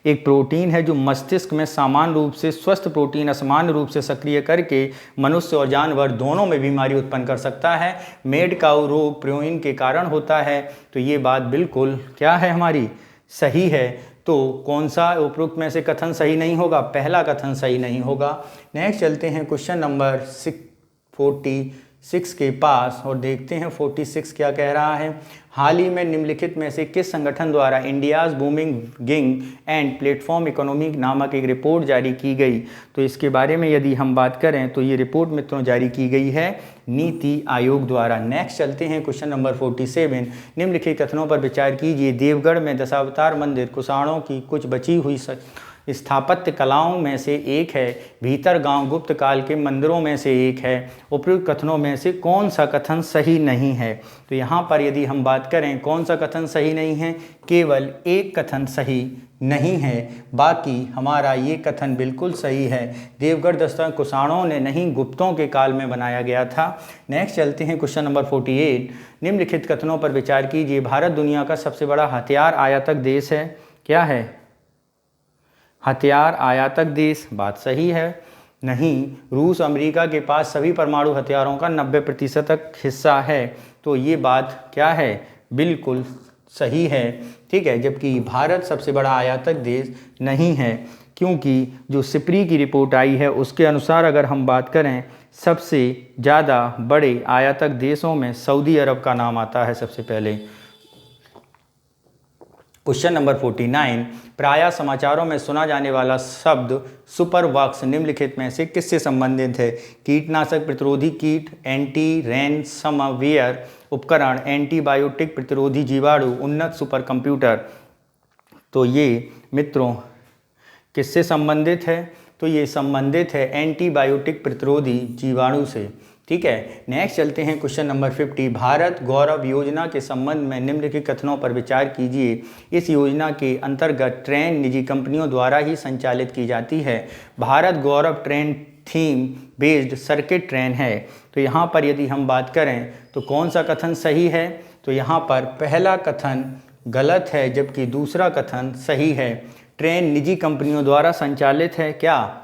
एक प्रोटीन है जो मस्तिष्क में समान रूप से स्वस्थ प्रोटीन असामान्य रूप से सक्रिय करके मनुष्य और जानवर दोनों में बीमारी उत्पन्न कर सकता है। मेड काऊ रोग प्रियन के कारण होता है, तो ये बात बिल्कुल क्या है हमारी? सही है। तो कौन सा उपरोक्त में से कथन सही नहीं होगा? पहला कथन सही नहीं होगा। नेक्स्ट चलते हैं क्वेश्चन नंबर 46 46 के पास। और देखते हैं 46 क्या कह रहा है। हाल ही में निम्नलिखित में से किस संगठन द्वारा India's booming gig and platform economy नामक एक रिपोर्ट जारी की गई। तो इसके बारे में यदि हम बात करें तो ये रिपोर्ट मित्रों जारी की गई है नीति आयोग द्वारा। नेक्स्ट चलते हैं क्वेश्चन नंबर 47। निम्नलिखित कथनों पर विचार कीजिए। देवगढ़ में दशावतार मंदिर कुषाणों की कुछ बची हुई स्थापत्य कलाओं में से एक है। भीतर गांव गुप्त काल के मंदिरों में से एक है। उपयुक्त कथनों में से कौन सा कथन सही नहीं है। तो यहाँ पर यदि हम बात करें कौन सा कथन सही नहीं है, केवल एक कथन सही नहीं है, बाकी हमारा ये कथन बिल्कुल सही है। देवगढ़ दस्ता कुषाणों ने नहीं गुप्तों के काल में बनाया गया था। नेक्स्ट चलते हैं क्वेश्चन नंबर 48। निम्नलिखित कथनों पर विचार कीजिए। भारत दुनिया का सबसे बड़ा हथियार आयातक देश है। क्या है? हथियार आयातक देश। बात सही है। नहीं, रूस अमेरिका के पास सभी परमाणु हथियारों का 90% तक हिस्सा है। तो ये बात क्या है? बिल्कुल सही है। ठीक है, जबकि भारत सबसे बड़ा आयातक देश नहीं है, क्योंकि जो सिपरी की रिपोर्ट आई है उसके अनुसार अगर हम बात करें सबसे ज़्यादा बड़े आयातक देशों में सऊदी अरब का नाम आता है सबसे पहले। Question number 49। प्रायः समाचारों में सुना जाने वाला शब्द सुपरवॉक्स निम्नलिखित में से किससे संबंधित है? कीटनाशक प्रतिरोधी कीट, एंटी रैनसमवेयर उपकरण, एंटीबायोटिक प्रतिरोधी जीवाणु, उन्नत सुपर कंप्यूटर। तो ये मित्रों किससे संबंधित है? तो ये संबंधित है एंटीबायोटिक प्रतिरोधी जीवाणु से। ठीक है, नेक्स्ट चलते हैं क्वेश्चन नंबर 50। भारत गौरव योजना के संबंध में निम्नलिखित कथनों पर विचार कीजिए। इस योजना के अंतर्गत ट्रेन निजी कंपनियों द्वारा ही संचालित की जाती है। Bharat Gaurav train theme based circuit train है। तो यहाँ पर यदि हम बात करें तो कौन सा कथन सही है? तो यहाँ पर पहला कथन गलत है, जबकि दूसरा कथन सही है। ट्रेन निजी कंपनियों द्वारा संचालित है। क्या?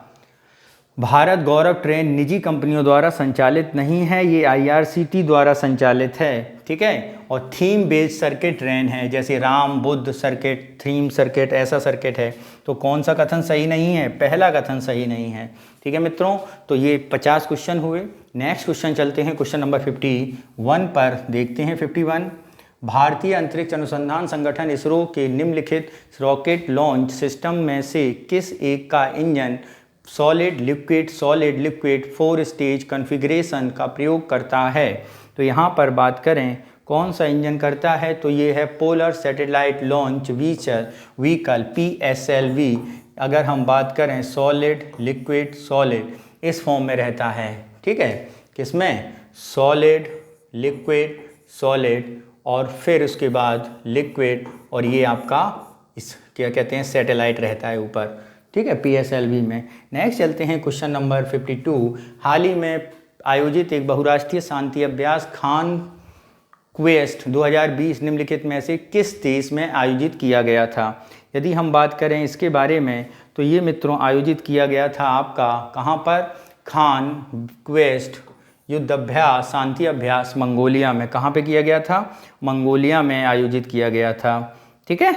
भारत गौरव ट्रेन निजी कंपनियों द्वारा संचालित नहीं है, ये IRCT द्वारा संचालित है। ठीक है, और थीम बेस्ड सर्किट ट्रेन है, जैसे Ram Buddha circuit, theme circuit, ऐसा सर्किट है। तो कौन सा कथन सही नहीं है? पहला कथन सही नहीं है। ठीक है मित्रों, तो ये 50 क्वेश्चन हुए। नेक्स्ट क्वेश्चन चलते हैं क्वेश्चन नंबर 51 पर। देखते हैं 51। भारतीय अंतरिक्ष अनुसंधान संगठन इसरो के निम्नलिखित रॉकेट लॉन्च सिस्टम में से किस एक का engine solid liquid 4 stage configuration का प्रयोग करता है? तो यहाँ पर बात करें कौन सा इंजन करता है, तो ये है polar satellite launch vehicle PSLV। अगर हम बात करें सॉलिड लिक्विड सॉलिड इस फॉर्म में रहता है। ठीक है, किसमें? सॉलिड लिक्विड सॉलिड और फिर उसके बाद लिक्विड, और ये आपका इस क्या कहते हैं सैटेलाइट रहता है ऊपर। ठीक है, PSLV में। नेक्स्ट चलते हैं क्वेश्चन नंबर 52। हाल ही में आयोजित एक बहुराष्ट्रीय शांति अभ्यास खान क्वेस्ट 2020 निम्नलिखित में से किस देश में आयोजित किया गया था? यदि हम बात करें इसके बारे में तो ये मित्रों आयोजित किया गया था आपका कहाँ पर? खान क्वेस्ट युद्धाभ्यास शांति अभ्यास मंगोलिया में। कहाँ पे किया गया था? मंगोलिया में आयोजित किया गया था। ठीक है,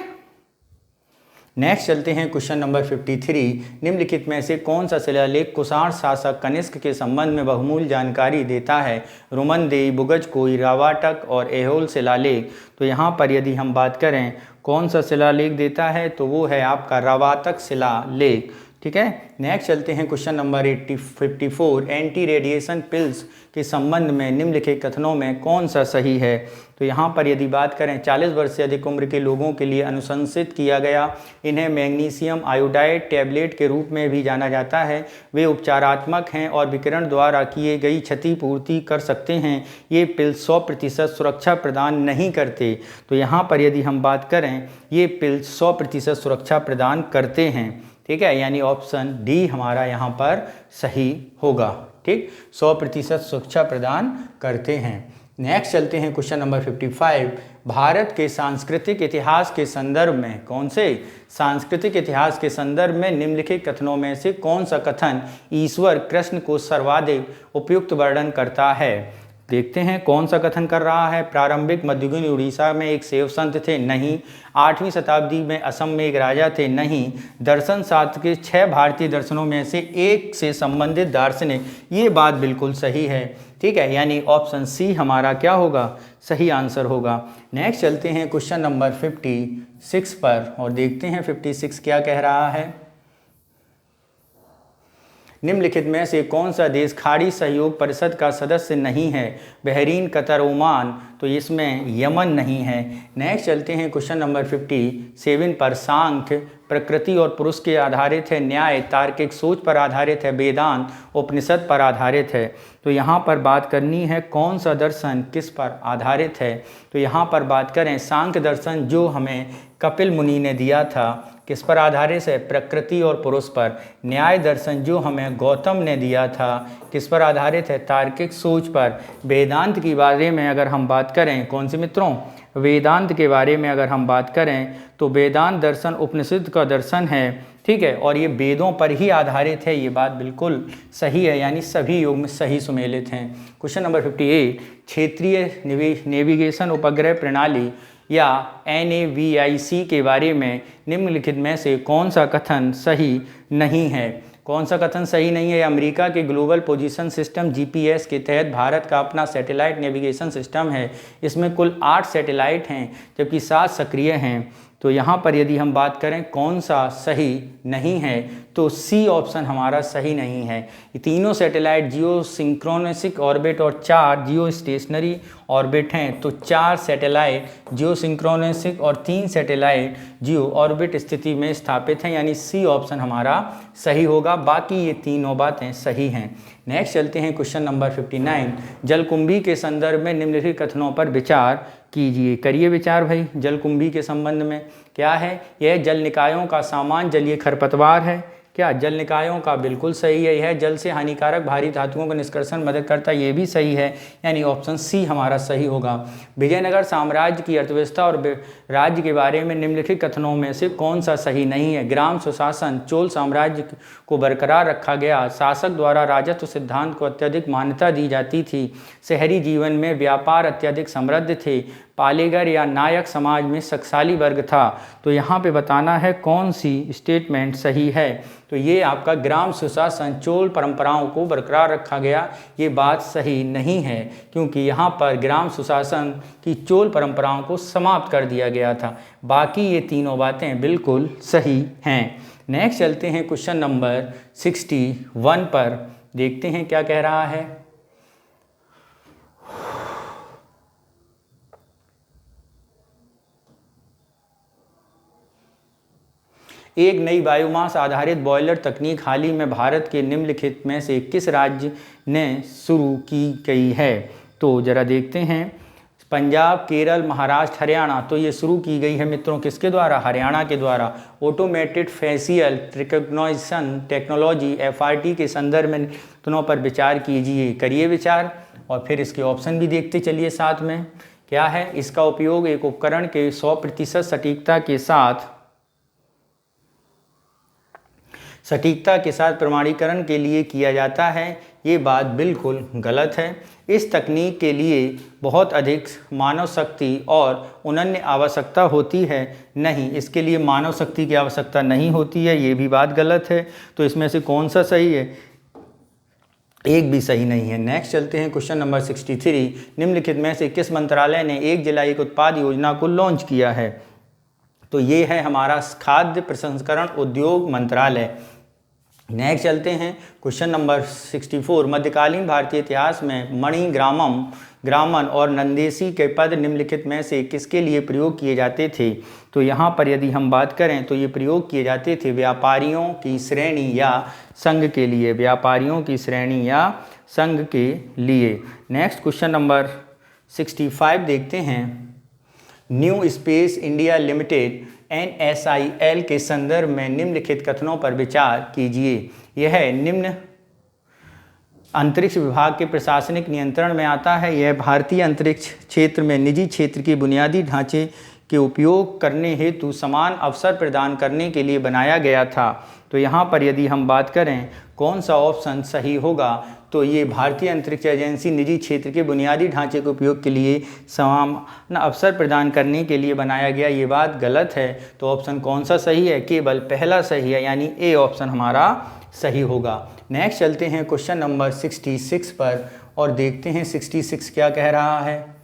नेक्स्ट चलते हैं क्वेश्चन नंबर 53। निम्नलिखित में से कौन सा शिलालेख कुषाण शासक कनिष्क के संबंध में बहुमूल्य जानकारी देता है? रुमनदेही, बुगजकोई, रावाटक और ऐहोल शिलालेख। तो यहाँ पर यदि हम बात करें कौन सा शिलालेख देता है, तो वो है आपका रावाटक शिलालेख। ठीक है, नेक्स्ट चलते हैं question number 54। Anti radiation pills के संबंध में निम्नलिखित कथनों में कौन सा सही है? तो यहाँ पर यदि बात करें 40 वर्ष से अधिक उम्र के लोगों के लिए अनुशंसित किया गया। इन्हें मैग्नीशियम आयोडाइड टैबलेट के रूप में भी जाना जाता है। वे उपचारात्मक हैं और विकिरण द्वारा किए गई क्षतिपूर्ति कर सकते हैं। ये पिल्स 100% सुरक्षा प्रदान नहीं करते। तो यहाँ पर यदि हम बात करें ये पिल्स 100% सुरक्षा प्रदान करते हैं। ठीक है, यानी ऑप्शन डी हमारा यहाँ पर सही होगा। ठीक, 100% सुरक्षा प्रदान करते हैं। नेक्स्ट चलते हैं क्वेश्चन नंबर 55। भारत के सांस्कृतिक इतिहास के संदर्भ में कौन से सांस्कृतिक इतिहास के संदर्भ में निम्नलिखित कथनों में से कौन सा कथन ईश्वर कृष्ण को सर्वाधिक उपयुक्त वर्णन करता है? देखते हैं कौन सा कथन कर रहा है। प्रारंभिक मध्ययुगीन उड़ीसा में एक शैव संत थे, नहीं। 8वीं शताब्दी में असम में एक राजा थे, नहीं। दर्शन शास्त्र के 6 भारतीय दर्शनों में से एक से संबंधित दार्शनिक, ये बात बिल्कुल सही है। ठीक है, यानी ऑप्शन सी हमारा क्या होगा, सही आंसर होगा। नेक्स्ट चलते हैं क्वेश्चन नंबर 56 पर और देखते हैं 56 क्या कह रहा है। निम्नलिखित में से कौन सा देश खाड़ी सहयोग परिषद का सदस्य नहीं है। बहरीन, कतर, ओमान, तो इसमें यमन नहीं है। नेक्स्ट चलते हैं क्वेश्चन नंबर 57 पर। सांख्य प्रकृति और पुरुष के आधारित है, न्याय तार्किक सोच पर आधारित है, वेदांत उपनिषद पर आधारित है। तो यहाँ पर बात करनी है कौन सा दर्शन किस पर आधारित है। तो यहाँ पर बात करें सांख्य दर्शन जो हमें कपिल मुनि ने दिया था, किस पर आधारित है, प्रकृति और पुरुष पर। न्याय दर्शन जो हमें गौतम ने दिया था, किस पर आधारित है, तार्किक सोच पर। वेदांत के बारे में अगर हम बात करें, कौन से मित्रों, वेदांत के बारे में अगर हम बात करें तो वेदांत दर्शन उपनिषद का दर्शन है। ठीक है, और ये वेदों पर ही आधारित है, ये बात बिल्कुल सही है, यानी सभी योग में सही सुमेलित हैं। क्वेश्चन नंबर 58, क्षेत्रीय नेविगेशन उपग्रह प्रणाली या NAVIC के बारे में निम्नलिखित में से कौन सा कथन सही नहीं है। कौन सा कथन सही नहीं है। अमेरिका के ग्लोबल पोजीशन सिस्टम GPS के तहत भारत का अपना सैटेलाइट नेविगेशन सिस्टम है। इसमें कुल 8 सैटेलाइट हैं जबकि 7 सक्रिय हैं। तो यहाँ पर यदि हम बात करें कौन सा सही नहीं है तो सी ऑप्शन हमारा सही नहीं है। ये तीनों सैटेलाइट जियो सिंक्रोनसिक ऑर्बिट और 4 जियो स्टेशनरी ऑर्बिट हैं। तो 4 सैटेलाइट जियो सिंक्रोनसिक और 3 सैटेलाइट जियो ऑर्बिट स्थिति में स्थापित हैं, यानी सी ऑप्शन हमारा सही होगा। बाकी ये तीनों बातें सही हैं। नेक्स्ट चलते हैं क्वेश्चन नंबर 59, जलकुंभी के संदर्भ में निम्नलिखित कथनों पर विचार कीजिए। करिए विचार भाई। जलकुंभी के संबंध में क्या है, यह जल निकायों का सामान्य जलीय खरपतवार है। क्या जल निकायों का, बिल्कुल सही है। यह जल से हानिकारक भारी धातुओं का निष्कर्षण मदद करता है, ये भी सही है, यानी ऑप्शन सी हमारा सही होगा। विजयनगर साम्राज्य की अर्थव्यवस्था और राज्य के बारे में निम्नलिखित कथनों में से कौन सा सही नहीं है। ग्राम स्वशासन चोल साम्राज्य को बरकरार रखा गया। शासक द्वारा राजस्व सिद्धांत को अत्यधिक मान्यता दी जाती थी। शहरी जीवन में व्यापार अत्यधिक समृद्ध थे। पालेगर या नायक समाज में शक्तिशाली वर्ग था। तो यहाँ पे बताना है कौन सी स्टेटमेंट सही है। तो ये आपका ग्राम सुशासन चोल परंपराओं को बरकरार रखा गया, ये बात सही नहीं है, क्योंकि यहाँ पर ग्राम सुशासन की चोल परंपराओं को समाप्त कर दिया गया था। बाकी ये तीनों बातें बिल्कुल सही हैं। नेक्स्ट चलते हैं क्वेश्चन नंबर 61 पर, देखते हैं क्या कह रहा है। एक नई बायोमास आधारित बॉयलर तकनीक हाल ही में भारत के निम्नलिखित में से किस राज्य ने शुरू की गई है। तो जरा देखते हैं, पंजाब, केरल, महाराष्ट्र, हरियाणा। तो ये शुरू की गई है मित्रों किसके द्वारा, हरियाणा के द्वारा। Automated facial recognition technology FRT के संदर्भ में दोनों पर विचार कीजिए। करिए विचार और फिर इसके ऑप्शन भी देखते चलिए साथ में। क्या है, इसका उपयोग एक उपकरण के 100% सटीकता के साथ प्रमाणीकरण के लिए किया जाता है। ये बात बिल्कुल गलत है। इस तकनीक के लिए बहुत अधिक मानव शक्ति और अनन्य आवश्यकता होती है। नहीं, इसके लिए मानव शक्ति की आवश्यकता नहीं होती है, ये भी बात गलत है। तो इसमें से कौन सा सही है, एक भी सही नहीं है। नेक्स्ट चलते हैं क्वेश्चन नंबर 63, निम्नलिखित में से किस मंत्रालय ने एक जिला एक उत्पाद योजना को लॉन्च किया है। तो ये है हमारा खाद्य प्रसंस्करण उद्योग मंत्रालय। नेक्स्ट चलते हैं क्वेश्चन नंबर 64, मध्यकालीन भारतीय इतिहास में मणि ग्रामन और नंदेसी के पद निम्नलिखित में से किसके लिए प्रयोग किए जाते थे। तो यहाँ पर यदि हम बात करें तो ये प्रयोग किए जाते थे व्यापारियों की श्रेणी या संघ के लिए, व्यापारियों की श्रेणी या संघ के लिए। नेक्स्ट क्वेश्चन नंबर 65 देखते हैं, new space India limited NSIL के संदर्भ में निम्नलिखित कथनों पर विचार कीजिए। यह निम्न अंतरिक्ष विभाग के प्रशासनिक नियंत्रण में आता है। यह भारतीय अंतरिक्ष क्षेत्र में निजी क्षेत्र के बुनियादी ढांचे के उपयोग करने हेतु समान अवसर प्रदान करने के लिए बनाया गया था। तो यहाँ पर यदि हम बात करें कौन सा ऑप्शन सही होगा, तो ये भारतीय अंतरिक्ष एजेंसी निजी क्षेत्र के बुनियादी ढांचे के उपयोग के लिए समान अवसर प्रदान करने के लिए बनाया गया। ये बात गलत है। तो ऑप्शन कौन सा सही है? केवल पहला सही है, यानी ए ऑप्शन हमारा सही होगा। नेक्स्ट चलते हैं क्वेश्चन नंबर 66 पर और देखते हैं 66 क्या कह रहा है।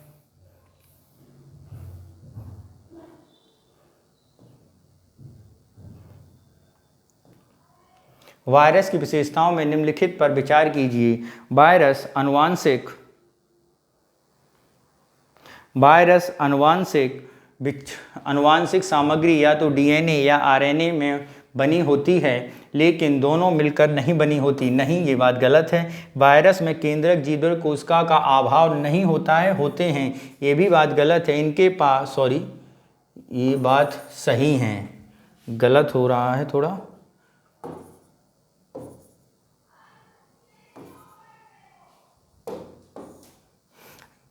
वायरस की विशेषताओं में निम्नलिखित पर विचार कीजिए। वायरस अनुवांशिक सामग्री या तो डीएनए या आरएनए में बनी होती है, लेकिन दोनों मिलकर नहीं बनी होती। नहीं, ये बात गलत है। वायरस में केंद्रक जीवरक्षक कोशिका का अभाव नहीं होता है, होते हैं। ये भी बात गलत है। इनके पास ये बात सही है, गलत हो रहा है थोड़ा।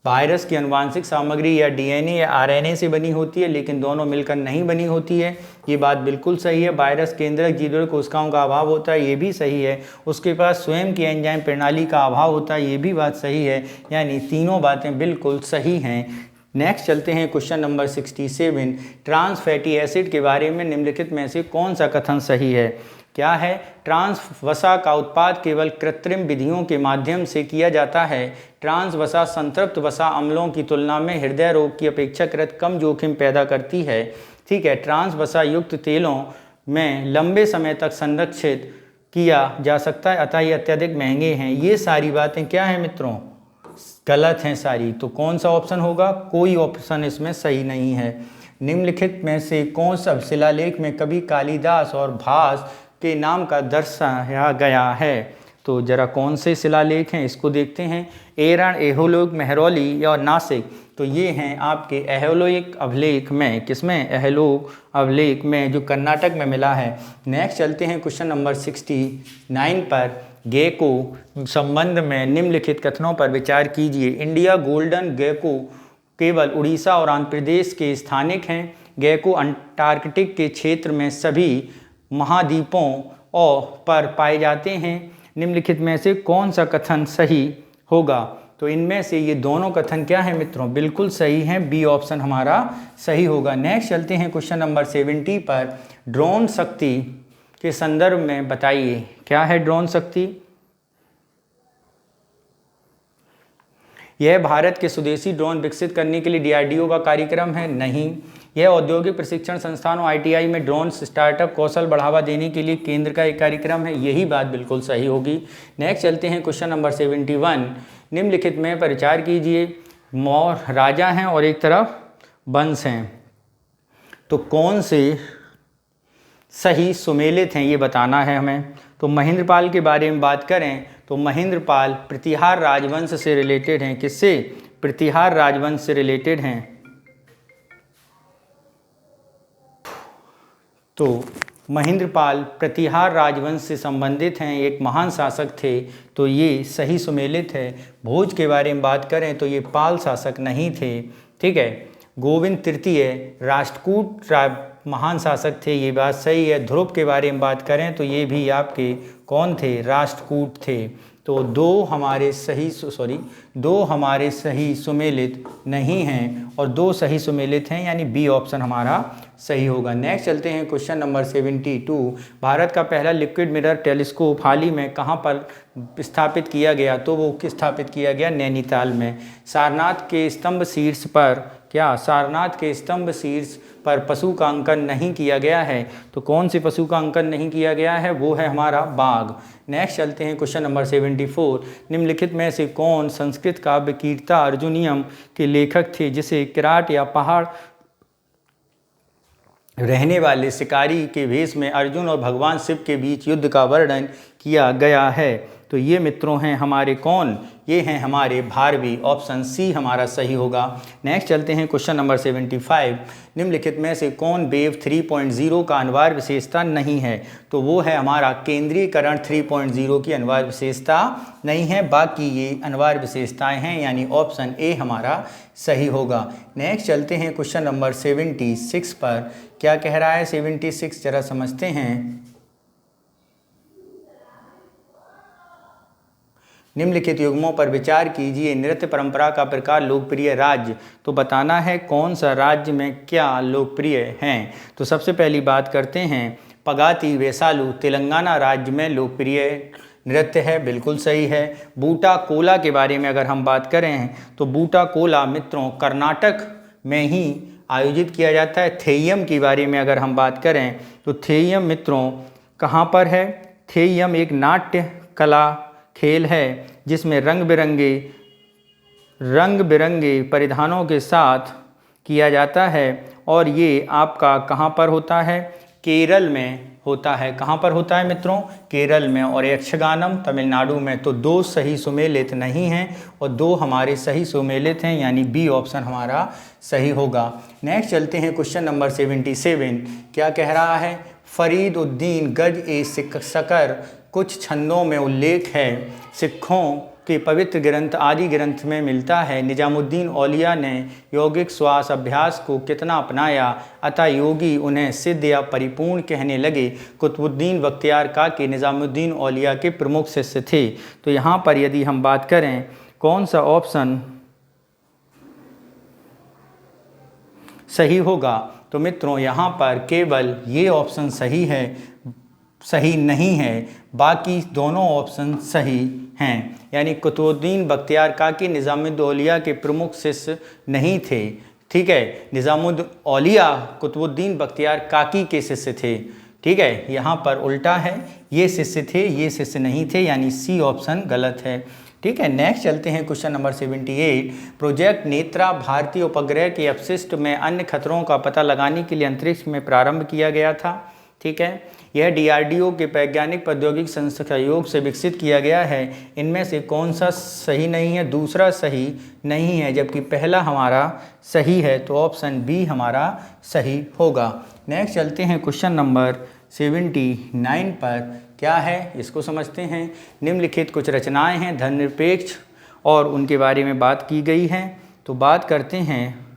वायरस की आनुवांशिक सामग्री या डीएनए या आरएनए से बनी होती है, लेकिन दोनों मिलकर नहीं बनी होती है। ये बात बिल्कुल सही है। वायरस केंद्रक जीवरक्षक कोशिकाओं का अभाव होता है, ये भी सही है। उसके पास स्वयं की एंजाइम प्रणाली का अभाव होता है, ये भी बात सही है। यानी तीनों बातें बिल्कुल सही हैं। नेक्स्ट चलते हैं question number 67। Trans fatty acid के बारे में निम्नलिखित में से कौन सा कथन सही है? क्या है? ट्रांस वसा का उत्पाद केवल कृत्रिम विधियों के माध्यम से किया जाता है। ट्रांस वसा संतृप्त वसा अम्लों की तुलना में हृदय रोग की अपेक्षाकृत कम जोखिम पैदा करती है। ठीक है। ट्रांस वसा युक्त तेलों में लंबे समय तक संरक्षित किया जा सकता है, अतः ये अत्यधिक महंगे हैं। ये सारी बातें क्या हैं मित्रों? गलत हैं सारी। तो कौन सा ऑप्शन होगा? कोई ऑप्शन इसमें सही नहीं है। निम्नलिखित में से कौन सा शिलालेख में कवि कालिदास और भास के नाम का दर्शाया गया है? तो जरा कौन से शिलालेख हैं इसको देखते हैं। एरण, एहोलोक, मेहरौली और नासिक। तो ये हैं आपके एहोलोक अभिलेख में, किसमें? एहोलोक अभिलेख में, जो कर्नाटक में मिला है। नेक्स्ट चलते हैं क्वेश्चन नंबर 69 पर। गेको संबंध में निम्नलिखित कथनों पर विचार कीजिए। इंडिया गोल्डन गेको केवल उड़ीसा और आंध्र प्रदेश के स्थानिक हैं। गेको अंटार्कटिक के क्षेत्र में सभी महाद्वीपों पर पाए जाते हैं। निम्नलिखित में से कौन सा कथन सही होगा? तो इनमें से ये दोनों कथन क्या है मित्रों? बिल्कुल सही हैं। बी ऑप्शन हमारा सही होगा। नेक्स्ट चलते हैं क्वेश्चन नंबर 70 पर। ड्रोन शक्ति के संदर्भ में बताइए। क्या है ड्रोन शक्ति? यह भारत के स्वदेशी ड्रोन विकसित करने के लिए डीआरडीओ का कार्यक्रम है। नहीं, यह औद्योगिक प्रशिक्षण संस्थानों आईटीआई में ड्रोन स्टार्टअप कौशल बढ़ावा देने के लिए केंद्र का एक कार्यक्रम है। यही बात बिल्कुल सही होगी। नेक्स्ट चलते हैं क्वेश्चन नंबर 71। निम्नलिखित में पर विचार कीजिए। मौर राजा हैं और एक तरफ वंश हैं, तो कौन से सही सुमेलित हैं ये बताना है हमें। तो महेंद्रपाल के बारे में बात करें तो महेंद्रपाल प्रतिहार राजवंश से रिलेटेड हैं। किससे? प्रतिहार राजवंश से रिलेटेड हैं। तो महेंद्रपाल प्रतिहार राजवंश से संबंधित हैं, एक महान शासक थे, तो ये सही सुमेलित है। भोज के बारे में बात करें तो ये पाल शासक नहीं थे। ठीक है। गोविंद तृतीय राष्ट्रकूट महान शासक थे, ये बात सही है। ध्रुव के बारे में बात करें तो ये भी आपके कौन थे? राष्ट्रकूट थे। तो दो हमारे सही सुमेलित नहीं हैं और दो सही सुमेलित हैं, यानी बी ऑप्शन हमारा सही होगा। नेक्स्ट चलते हैं क्वेश्चन नंबर 72। भारत का पहला लिक्विड मिरर टेलीस्कोप हाल ही में कहाँ पर स्थापित किया गया? तो वो स्थापित किया गया नैनीताल में। सारनाथ के स्तंभ शीर्ष पर सारनाथ के स्तंभ शीर्ष पर पशु का अंकन नहीं किया गया है। तो कौन सी पशु का अंकन नहीं किया गया है? वो है हमारा बाघ। नेक्स्ट चलते हैं क्वेश्चन नंबर 74। निम्नलिखित में से कौन संस्कृत काव्य कीर्ता अर्जुनियम के लेखक थे, जिसे किराट या पहाड़ रहने वाले शिकारी के भेष में अर्जुन और भगवान शिव के बीच युद्ध का वर्णन किया गया है? तो ये मित्रों हैं हमारे कौन? ये हैं हमारे भारवी। ऑप्शन सी हमारा सही होगा। नेक्स्ट चलते हैं क्वेश्चन नंबर 75। निम्नलिखित में से कौन वेव 3.0 का अनिवार्य विशेषता नहीं है? तो वो है हमारा केंद्रीयकरण 3.0 की अनिवार्य विशेषता नहीं है, बाकी ये अनिवार्य विशेषताएं हैं, यानी ऑप्शन ए हमारा सही होगा। नेक्स्ट चलते हैं क्वेश्चन नंबर 76 पर। क्या कह रहा है 76? जरा समझते हैं। निम्नलिखित युग्मों पर विचार कीजिए। नृत्य परंपरा का प्रकार लोकप्रिय राज्य, तो बताना है कौन सा राज्य में क्या लोकप्रिय हैं। तो सबसे पहली बात करते हैं, पगाती वेसालू तेलंगाना राज्य में लोकप्रिय नृत्य है, बिल्कुल सही है। बूटा कोला के बारे में अगर हम बात करें तो बूटा कोला मित्रों कर्नाटक में ही आयोजित किया जाता है। थेयम के बारे में अगर हम बात करें तो थेयम मित्रों कहाँ पर है? थेयम एक नाट्य कला खेल है जिसमें रंग बिरंगे परिधानों के साथ किया जाता है और ये आपका कहाँ पर होता है? केरल में होता है। कहाँ पर होता है मित्रों? केरल में। और यक्षगानम तमिलनाडु में। तो 2 सही सुमेलित नहीं हैं और 2 हमारे सही सुमेलित हैं, यानी बी ऑप्शन हमारा सही होगा। नेक्स्ट चलते हैं क्वेश्चन नंबर 77। क्या कह रहा है? फरीद उद्दीन गज ए सकर कुछ छंदों में उल्लेख है, सिखों के पवित्र ग्रंथ आदि ग्रंथ में मिलता है। निजामुद्दीन औलिया ने यौगिक श्वास अभ्यास को कितना अपनाया, अतः योगी उन्हें सिद्ध या परिपूर्ण कहने लगे। कुतुबुद्दीन बख्तियार काकी निजामुद्दीन औलिया के प्रमुख शिष्य थे। तो यहाँ पर यदि हम बात करें कौन सा ऑप्शन सही होगा, तो मित्रों यहाँ पर केवल ये ऑप्शन सही नहीं है, बाकी दोनों ऑप्शन सही हैं। यानी कुतुबुद्दीन बख्तियार काकी निजामुद्दीन औलिया के प्रमुख शिष्य नहीं थे। ठीक है, निजामुद्दीन औलिया कुतुबुद्दीन बख्तियार काकी के शिष्य थे। ठीक है, यहाँ पर उल्टा है, ये शिष्य थे, ये शिष्य नहीं थे, यानी सी ऑप्शन गलत है। ठीक है, नेक्स्ट चलते हैं क्वेश्चन नंबर 78। प्रोजेक्ट नेत्रा भारतीय उपग्रह के अपशिष्ट में अन्य खतरों का पता लगाने के लिए अंतरिक्ष में प्रारंभ किया गया था। ठीक है, यह DRDO के वैज्ञानिक प्रौद्योगिकी सहयोग से विकसित किया गया है। इनमें से कौन सा सही नहीं है? दूसरा सही नहीं है, जबकि पहला हमारा सही है, तो ऑप्शन बी हमारा सही होगा। नेक्स्ट चलते हैं क्वेश्चन नंबर 79 पर। क्या है इसको समझते हैं। निम्नलिखित कुछ रचनाएं हैं धर्मनिरपेक्ष और उनके बारे में बात की गई है। तो बात करते हैं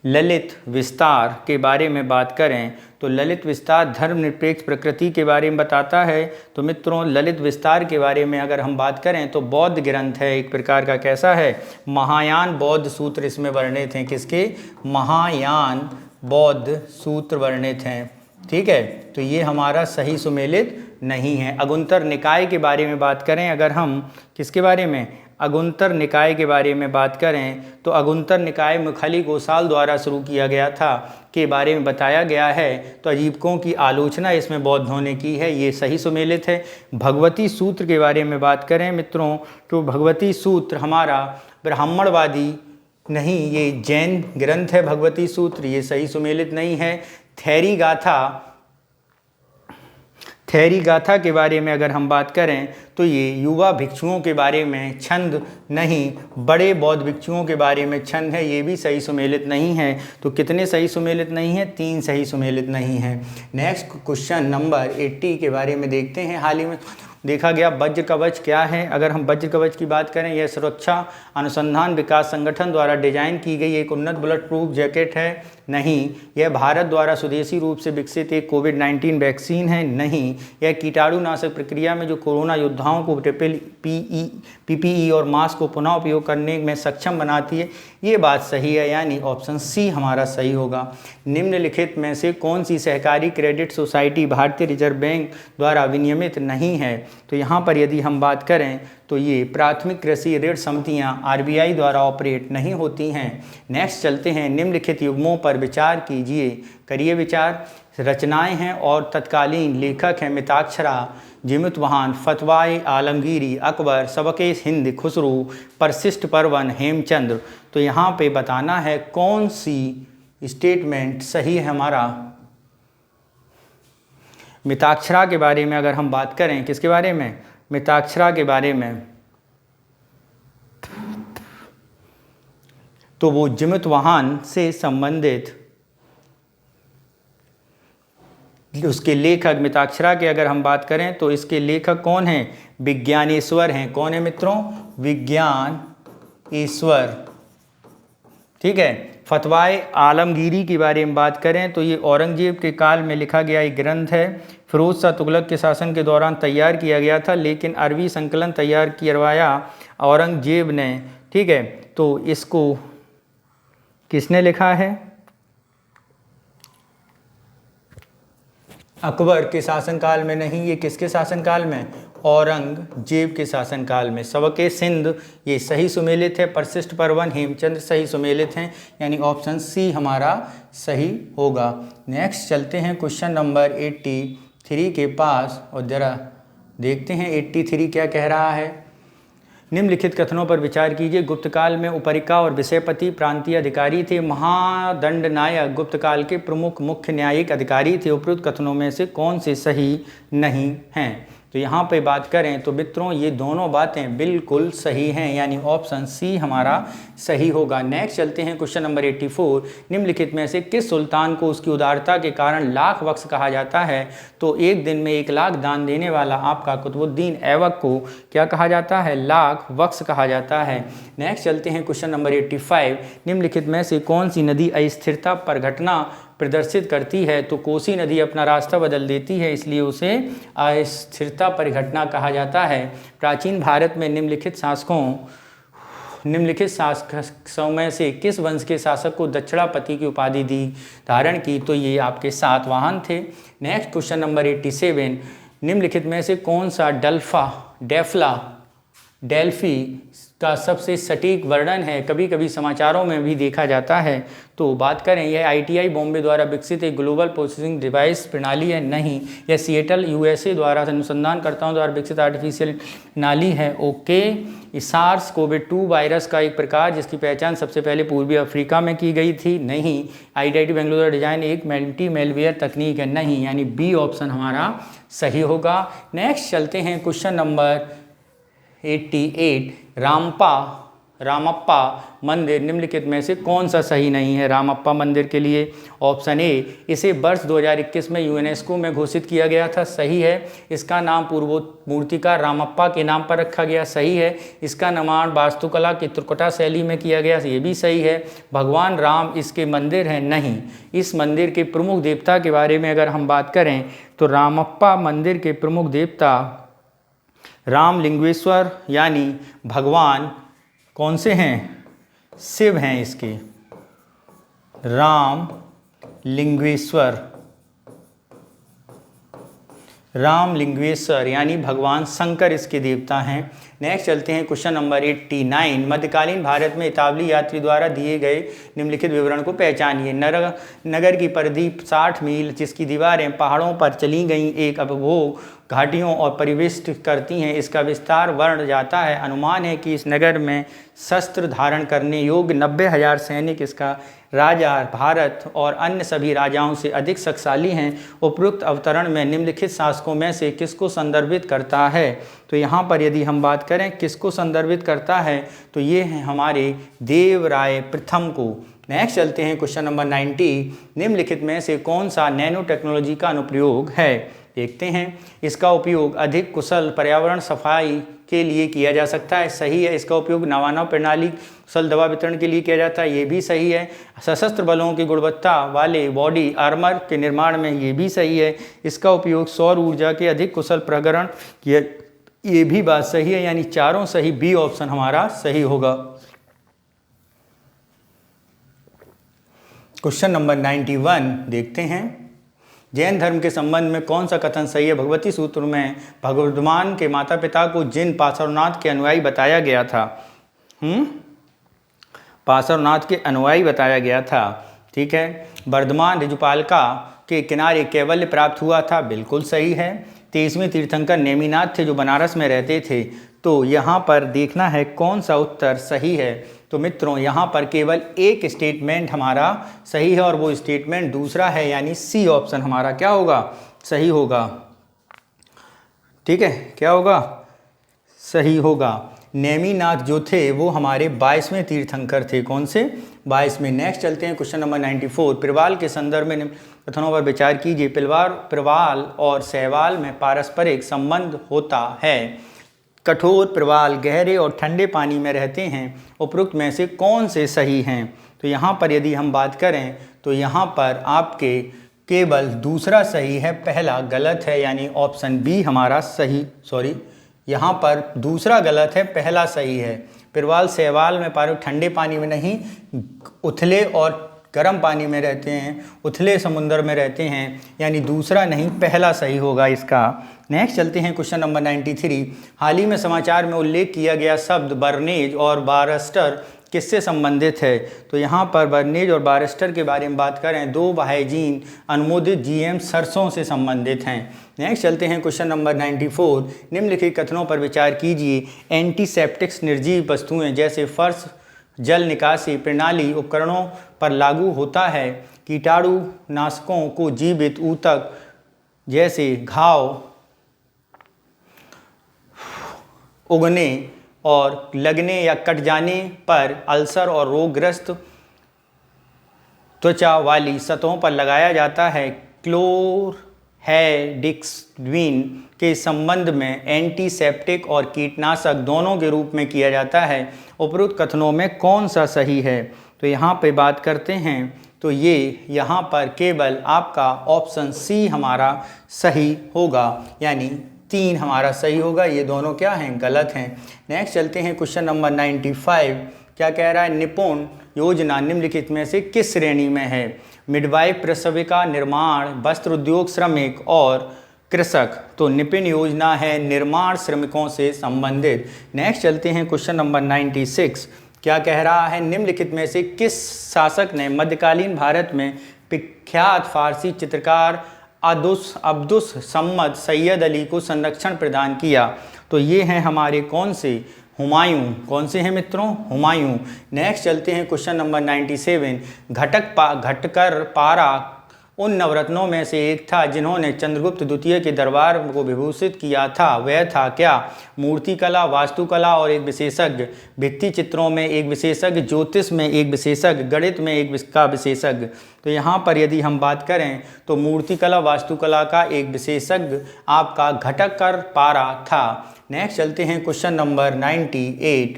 ललित विस्तार के बारे में बात करें तो ललित विस्तार धर्मनिरपेक्ष प्रकृति के बारे में बताता है। तो मित्रों ललित विस्तार के बारे में अगर हम बात करें तो बौद्ध ग्रंथ है एक प्रकार का। कैसा है? महायान बौद्ध सूत्र इसमें वर्णित हैं। किसके? महायान बौद्ध सूत्र वर्णित हैं। ठीक है, तो ये हमारा सही सुमेलित नहीं है। अगुंतर निकाय के बारे में बात करें अगर हम, किसके बारे में? अगुंतर निकाय के बारे में बात करें तो अगुंतर निकाय मुखली गोसाल द्वारा शुरू किया गया था के बारे में बताया गया है। तो अजीबकों की आलोचना इसमें बौद्धों ने की है, ये सही सुमेलित है। भगवती सूत्र के बारे में बात करें मित्रों तो भगवती सूत्र हमारा ब्राह्मणवादी नहीं, ये जैन ग्रंथ है भगवती सूत्र, ये सही सुमेलित नहीं है। थेरी गाथा के बारे में अगर हम बात करें तो ये युवा भिक्षुओं के बारे में छंद नहीं, बड़े बौद्ध भिक्षुओं के बारे में छंद है, ये भी सही सुमेलित नहीं है। तो कितने सही सुमेलित नहीं है? 3 सही सुमेलित नहीं है। नेक्स्ट क्वेश्चन नंबर 80 के बारे में देखते हैं। हाल ही में देखा गया वज्र कवच क्या है। अगर हम वज्र कवच की बात करें, यह सुरक्षा अनुसंधान विकास संगठन द्वारा डिजाइन की गई एक उन्नत बुलेट प्रूफ जैकेट है। नहीं, यह भारत द्वारा स्वदेशी रूप से विकसित एक कोविड-19 वैक्सीन है। नहीं, यह कीटाणुनाशक प्रक्रिया में जो कोरोना योद्धाओं को PPE और मास्क को पुनः उपयोग करने में सक्षम बनाती है। ये बात सही है, यानी ऑप्शन सी हमारा सही होगा। निम्नलिखित में से कौन सी सहकारी क्रेडिट सोसाइटी भारतीय रिजर्व बैंक द्वारा विनियमित नहीं है? तो यहाँ पर यदि हम बात करें तो ये प्राथमिक कृषि ऋण समितियाँ RBI द्वारा ऑपरेट नहीं होती हैं। नेक्स्ट चलते हैं, निम्नलिखित युग्मों पर विचार कीजिए, करिए विचार। रचनाएं हैं और तत्कालीन लेखक हैं मिताक्षरा, जिमुतवाहन, फतवाए आलमगीरी, अकबर, सबके हिंद, खुसरू, परसिष्ट परवन, हेमचंद्र। तो यहाँ पे बताना है कौन सी स्टेटमेंट सही है हमारा। मिताक्षरा के बारे में अगर हम बात करें, किसके बारे में? मिताक्षरा के बारे में, तो वो जिमुतवाहन से संबंधित उसके लेखक मिताक्षरा के अगर हम बात करें तो इसके लेखक कौन हैं? विज्ञानेश्वर हैं। कौन है मित्रों? विज्ञानेश्वर। ठीक है। फतवाए आलमगीरी के बारे में बात करें तो ये औरंगजेब के काल में लिखा गया एक ग्रंथ है। फिरोज शाह तुगलक के शासन के दौरान तैयार किया गया था, लेकिन अरबी संकलन तैयार करवाया औरंगजेब ने। ठीक है, तो इसको किसने लिखा है? अकबर के शासनकाल में नहीं, ये किसके शासनकाल में? औरंगजेब के शासनकाल में। सबके सिंध ये सही सुमेलित है। परिशिष्ट परवन हेमचंद्र सही सुमेलित हैं, यानी ऑप्शन सी हमारा सही होगा। नेक्स्ट चलते हैं क्वेश्चन नंबर 83 के पास और ज़रा देखते हैं 83 क्या कह रहा है। निम्नलिखित कथनों पर विचार कीजिए। गुप्तकाल में उपरिका और विषयपति प्रांतीय अधिकारी थे। महादंड नायक गुप्तकाल के प्रमुख मुख्य न्यायिक अधिकारी थे। उपरोक्त कथनों में से कौन से सही नहीं हैं? तो यहाँ पे बात करें तो मित्रों ये दोनों बातें बिल्कुल सही हैं, यानी ऑप्शन सी हमारा सही होगा। नेक्स्ट चलते हैं क्वेश्चन नंबर 84। निम्नलिखित में से किस सुल्तान को उसकी उदारता के कारण लाख बख्श कहा जाता है? तो एक दिन में 1 लाख दान देने वाला आपका कुतुबुद्दीन ऐबक को क्या कहा जाता है? लाख बख्श कहा जाता है। नेक्स्ट चलते हैं क्वेश्चन नंबर 85। निम्नलिखित में से कौन सी नदी अस्थिरता पर घटना प्रदर्शित करती है? तो कोसी नदी अपना रास्ता बदल देती है, इसलिए उसे अस्थिरता परिघटना कहा जाता है। प्राचीन भारत में निम्नलिखित शासकों में से किस वंश के शासक को दक्षिणापति की उपाधि दी धारण की? तो ये आपके सातवाहन थे। Next question number 87। निम्नलिखित में से कौन सा डेल्फी का सबसे सटीक वर्णन है? कभी कभी समाचारों में भी देखा जाता है। तो बात करें यह IIT बॉम्बे द्वारा विकसित एक ग्लोबल प्रोसेसिंग डिवाइस प्रणाली है? नहीं। यह सिएटल USA द्वारा अनुसंधानकर्ताओं द्वारा विकसित आर्टिफिशियल प्रणाली है। ओके। SARS-CoV-2 वायरस का एक प्रकार जिसकी पहचान सबसे पहले पूर्वी अफ्रीका में की गई थी? नहीं। IIT बेंगलुरु द्वारा डिजाइन एक मल्टी मेलवेयर तकनीक है? नहीं, यानी बी ऑप्शन हमारा सही होगा। नेक्स्ट चलते हैं क्वेश्चन नंबर 88। रामप्पा मंदिर निम्नलिखित में से कौन सा सही नहीं है? रामप्पा मंदिर के लिए ऑप्शन ए, इसे वर्ष 2021 में यूनेस्को में घोषित किया गया था। सही है। इसका नाम पूर्व मूर्तिकार रामप्पा के नाम पर रखा गया। सही है। इसका निर्माण वास्तुकला की त्रिकुटा शैली में किया गया। ये भी सही है। भगवान राम इसके मंदिर हैं? नहीं। इस मंदिर के प्रमुख देवता के बारे में अगर हम बात करें तो रामप्पा मंदिर के प्रमुख देवता रामलिंगेश्वर यानी भगवान कौन से हैं? शिव हैं इसके। रामलिंगेश्वर यानी भगवान शंकर इसके देवता हैं। नेक्स्ट चलते हैं क्वेश्चन नंबर 89। मध्यकालीन भारत में इतालवी यात्री द्वारा दिए गए निम्नलिखित विवरण को पहचानिए। नगर की परिधि 60 मील जिसकी दीवारें पहाड़ों पर चली गई एक अवभोग घाटियों और परिवेष्ट करती हैं, इसका विस्तार वर्ण जाता है। अनुमान है कि इस नगर में शस्त्र धारण करने योग्य 90,000 सैनिक इसका राजा भारत और अन्य सभी राजाओं से अधिक शक्तिशाली हैं। उपरोक्त अवतरण में निम्नलिखित शासकों में से किसको संदर्भित करता है? तो यहाँ पर यदि हम बात करें किसको संदर्भित करता है तो ये हैं हमारे देवराय प्रथम को। नेक्स्ट चलते हैं क्वेश्चन नंबर 90। निम्नलिखित में से कौन सा नैनो टेक्नोलॉजी का अनुप्रयोग है? देखते हैं। इसका उपयोग अधिक कुशल पर्यावरण सफाई के लिए किया जा सकता है। सही है। इसका उपयोग नवानव प्रणाली कुशल दवा वितरण के लिए किया जाता है। ये भी सही है। सशस्त्र बलों की गुणवत्ता वाले बॉडी आर्मर के निर्माण में ये भी सही है। इसका उपयोग सौर ऊर्जा के अधिक कुशल प्रकरण किया, ये भी बात सही है, यानी चारों सही। बी ऑप्शन हमारा सही होगा। क्वेश्चन नंबर 91 देखते हैं। जैन धर्म के संबंध में कौन सा कथन सही है? भगवती सूत्र में भगवद्मान के माता पिता को जिन पार्श्वनाथ के अनुयायी बताया गया था, पार्श्वनाथ के अनुयायी बताया गया था। ठीक है। वर्धमान ऋजुपालिका के किनारे कैवल्य प्राप्त हुआ था? बिल्कुल सही है। 23वें तीर्थंकर नेमिनाथ थे जो बनारस में रहते थे। तो यहाँ पर देखना है कौन सा उत्तर सही है। तो मित्रों यहाँ पर केवल एक स्टेटमेंट हमारा सही है और वो स्टेटमेंट दूसरा है, यानी सी ऑप्शन हमारा क्या होगा? सही होगा। ठीक है, क्या होगा? सही होगा। नेमिनाथ जो थे वो हमारे 22वें तीर्थंकर थे। कौन से? 22वें। नेक्स्ट चलते हैं क्वेश्चन नंबर 94। प्रवाल के संदर्भ में कथनों पर विचार कीजिए। प्रवाल और सहवाल में पारस्परिक संबंध होता है। कठोर प्रवाल गहरे और ठंडे पानी में रहते हैं, उपरोक्त में से कौन से सही हैं? तो यहाँ पर यदि हम बात करें तो यहाँ पर आपके केवल दूसरा सही है, पहला गलत है, यानी ऑप्शन बी हमारा सही, यहाँ पर दूसरा गलत है, पहला सही है। प्रवाल शैवाल में पाए ठंडे पानी में नहीं, उथले और गर्म पानी में रहते हैं, उथले समुद्र में रहते हैं, यानी दूसरा नहीं पहला सही होगा इसका। नेक्स्ट चलते हैं क्वेश्चन नंबर 93। हाल ही में समाचार में उल्लेख किया गया शब्द बर्नेज और बारस्टर किससे संबंधित है? तो यहाँ पर बर्नेज और बारस्टर के बारे में बात करें, 2 हाइजीन अनुमोदित जीएम सरसों से संबंधित हैं। नेक्स्ट चलते हैं क्वेश्चन नंबर 94। निम्नलिखित कथनों पर विचार कीजिए। एंटीसेप्टिक्स निर्जीव वस्तुएं जैसे फर्श जल निकासी प्रणाली उपकरणों पर लागू होता है। कीटाणुनाशकों को जीवित ऊतक जैसे घाव उगने और लगने या कट जाने पर अल्सर और रोगग्रस्त त्वचा वाली सतहों पर लगाया जाता है। क्लोरहेक्सिडिन के संबंध में एंटीसेप्टिक और कीटनाशक दोनों के रूप में किया जाता है। उपरोक्त कथनों में कौन सा सही है? तो यहाँ पे बात करते हैं तो ये यहाँ पर केवल आपका ऑप्शन सी हमारा सही होगा, यानी 3 हमारा सही होगा, ये दोनों क्या हैं? गलत हैं। नेक्स्ट चलते हैं क्वेश्चन नंबर 95। क्या कह रहा है? निपुण योजना निम्नलिखित में से किस श्रेणी में है? मिडवाइफ, प्रसविका, निर्माण, वस्त्र उद्योग श्रमिक और कृषक। तो निपुण योजना है निर्माण श्रमिकों से संबंधित। नेक्स्ट चलते हैं क्वेश्चन नंबर 96। क्या कह रहा है? निम्नलिखित में से किस शासक ने मध्यकालीन भारत में विख्यात फारसी चित्रकार अब्दुस सम्मद सैयद अली को संरक्षण प्रदान किया? तो ये हैं हमारे कौन से? हुमायूं। कौन से हैं मित्रों? हुमायूं। नेक्स्ट चलते हैं क्वेश्चन नंबर 97। घटकर पारा उन नवरत्नों में से एक था जिन्होंने चंद्रगुप्त द्वितीय के दरबार को विभूषित किया था, वह था क्या? मूर्तिकला, वास्तुकला और एक विशेषज्ञ, भित्ति चित्रों में एक विशेषज्ञ, ज्योतिष में एक विशेषज्ञ, गणित में एक का विशेषज्ञ। तो यहाँ पर यदि हम बात करें तो मूर्तिकला वास्तुकला का एक विशेषज्ञ आपका घटकर पारा था। नेक्स्ट चलते हैं क्वेश्चन नंबर 98।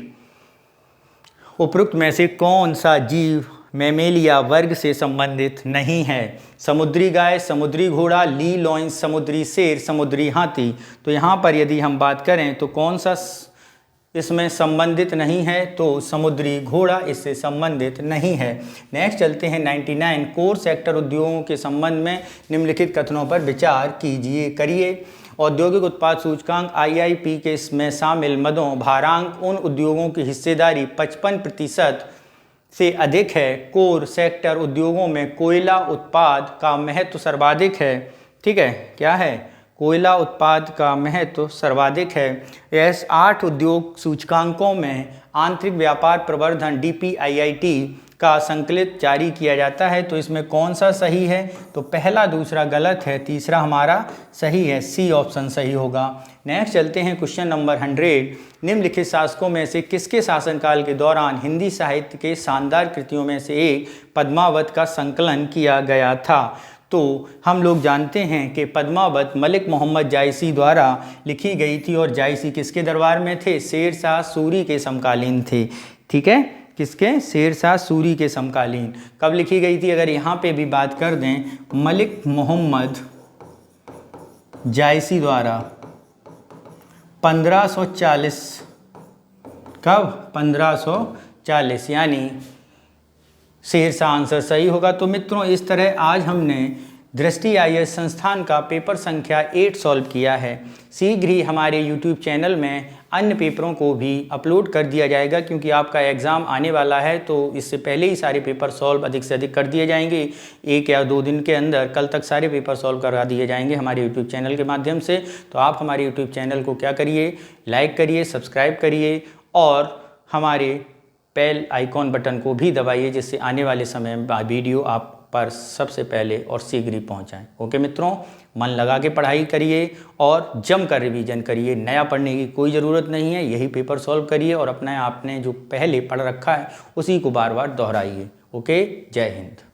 उपरोक्त में से कौन सा जीव मैमेलिया वर्ग से संबंधित नहीं है? समुद्री गाय, समुद्री घोड़ा, ली लॉइंस, समुद्री शेर, समुद्री हाथी। तो यहाँ पर यदि हम बात करें तो कौन सा इसमें संबंधित नहीं है? तो समुद्री घोड़ा इससे संबंधित नहीं है। नेक्स्ट चलते हैं 99। कोर सेक्टर उद्योगों के संबंध में निम्नलिखित कथनों पर विचार करिए। औद्योगिक उत्पाद सूचकांक IIP के इसमें शामिल मदों भारांक उन उद्योगों की हिस्सेदारी 55% से अधिक है। कोर सेक्टर उद्योगों में कोयला उत्पाद का महत्व सर्वाधिक है। ठीक है, क्या है? कोयला उत्पाद का महत्व सर्वाधिक है। यह 8 उद्योग सूचकांकों में आंतरिक व्यापार प्रवर्धन DPIIT का संकलित जारी किया जाता है। तो इसमें कौन सा सही है? तो पहला दूसरा गलत है, तीसरा हमारा सही है, सी ऑप्शन सही होगा। नेक्स्ट चलते हैं क्वेश्चन नंबर 100। निम्नलिखित शासकों में से किसके शासनकाल के दौरान हिंदी साहित्य के शानदार कृतियों में से एक पद्मावत का संकलन किया गया था? तो हम लोग जानते हैं कि पद्मावत मलिक मोहम्मद जायसी द्वारा लिखी गई थी और जायसी किसके दरबार में थे? शेर शाह सूरी के समकालीन थे। ठीक है, किसके? शेर शाह सूरी के समकालीन। कब लिखी गई थी? अगर यहाँ पे भी बात कर दें, मलिक मोहम्मद जायसी द्वारा 1540। कब? 1540, यानी शेर शाह आंसर सही होगा। तो मित्रों, इस तरह आज हमने दृष्टि IAS संस्थान का पेपर संख्या 8 सॉल्व किया है। शीघ्र ही हमारे YouTube चैनल में अन्य पेपरों को भी अपलोड कर दिया जाएगा, क्योंकि आपका एग्ज़ाम आने वाला है, तो इससे पहले ही सारे पेपर सॉल्व अधिक से अधिक कर दिए जाएंगे। 1 या 2 दिन के अंदर कल तक सारे पेपर सॉल्व करा दिए जाएंगे हमारे YouTube चैनल के माध्यम से। तो आप हमारे YouTube चैनल को क्या करिए? लाइक करिए, सब्सक्राइब करिए और हमारे बेल आइकॉन बटन को भी दबाइए, जिससे आने वाले समय में वीडियो आप पर सबसे पहले और शीघ्र ही पहुँच जाएँ। ओके मित्रों, मन लगा के पढ़ाई करिए और जमकर रिवीजन करिए। नया पढ़ने की कोई ज़रूरत नहीं है, यही पेपर सॉल्व करिए और अपना आपने जो पहले पढ़ रखा है उसी को बार बार दोहराइए। ओके, जय हिंद।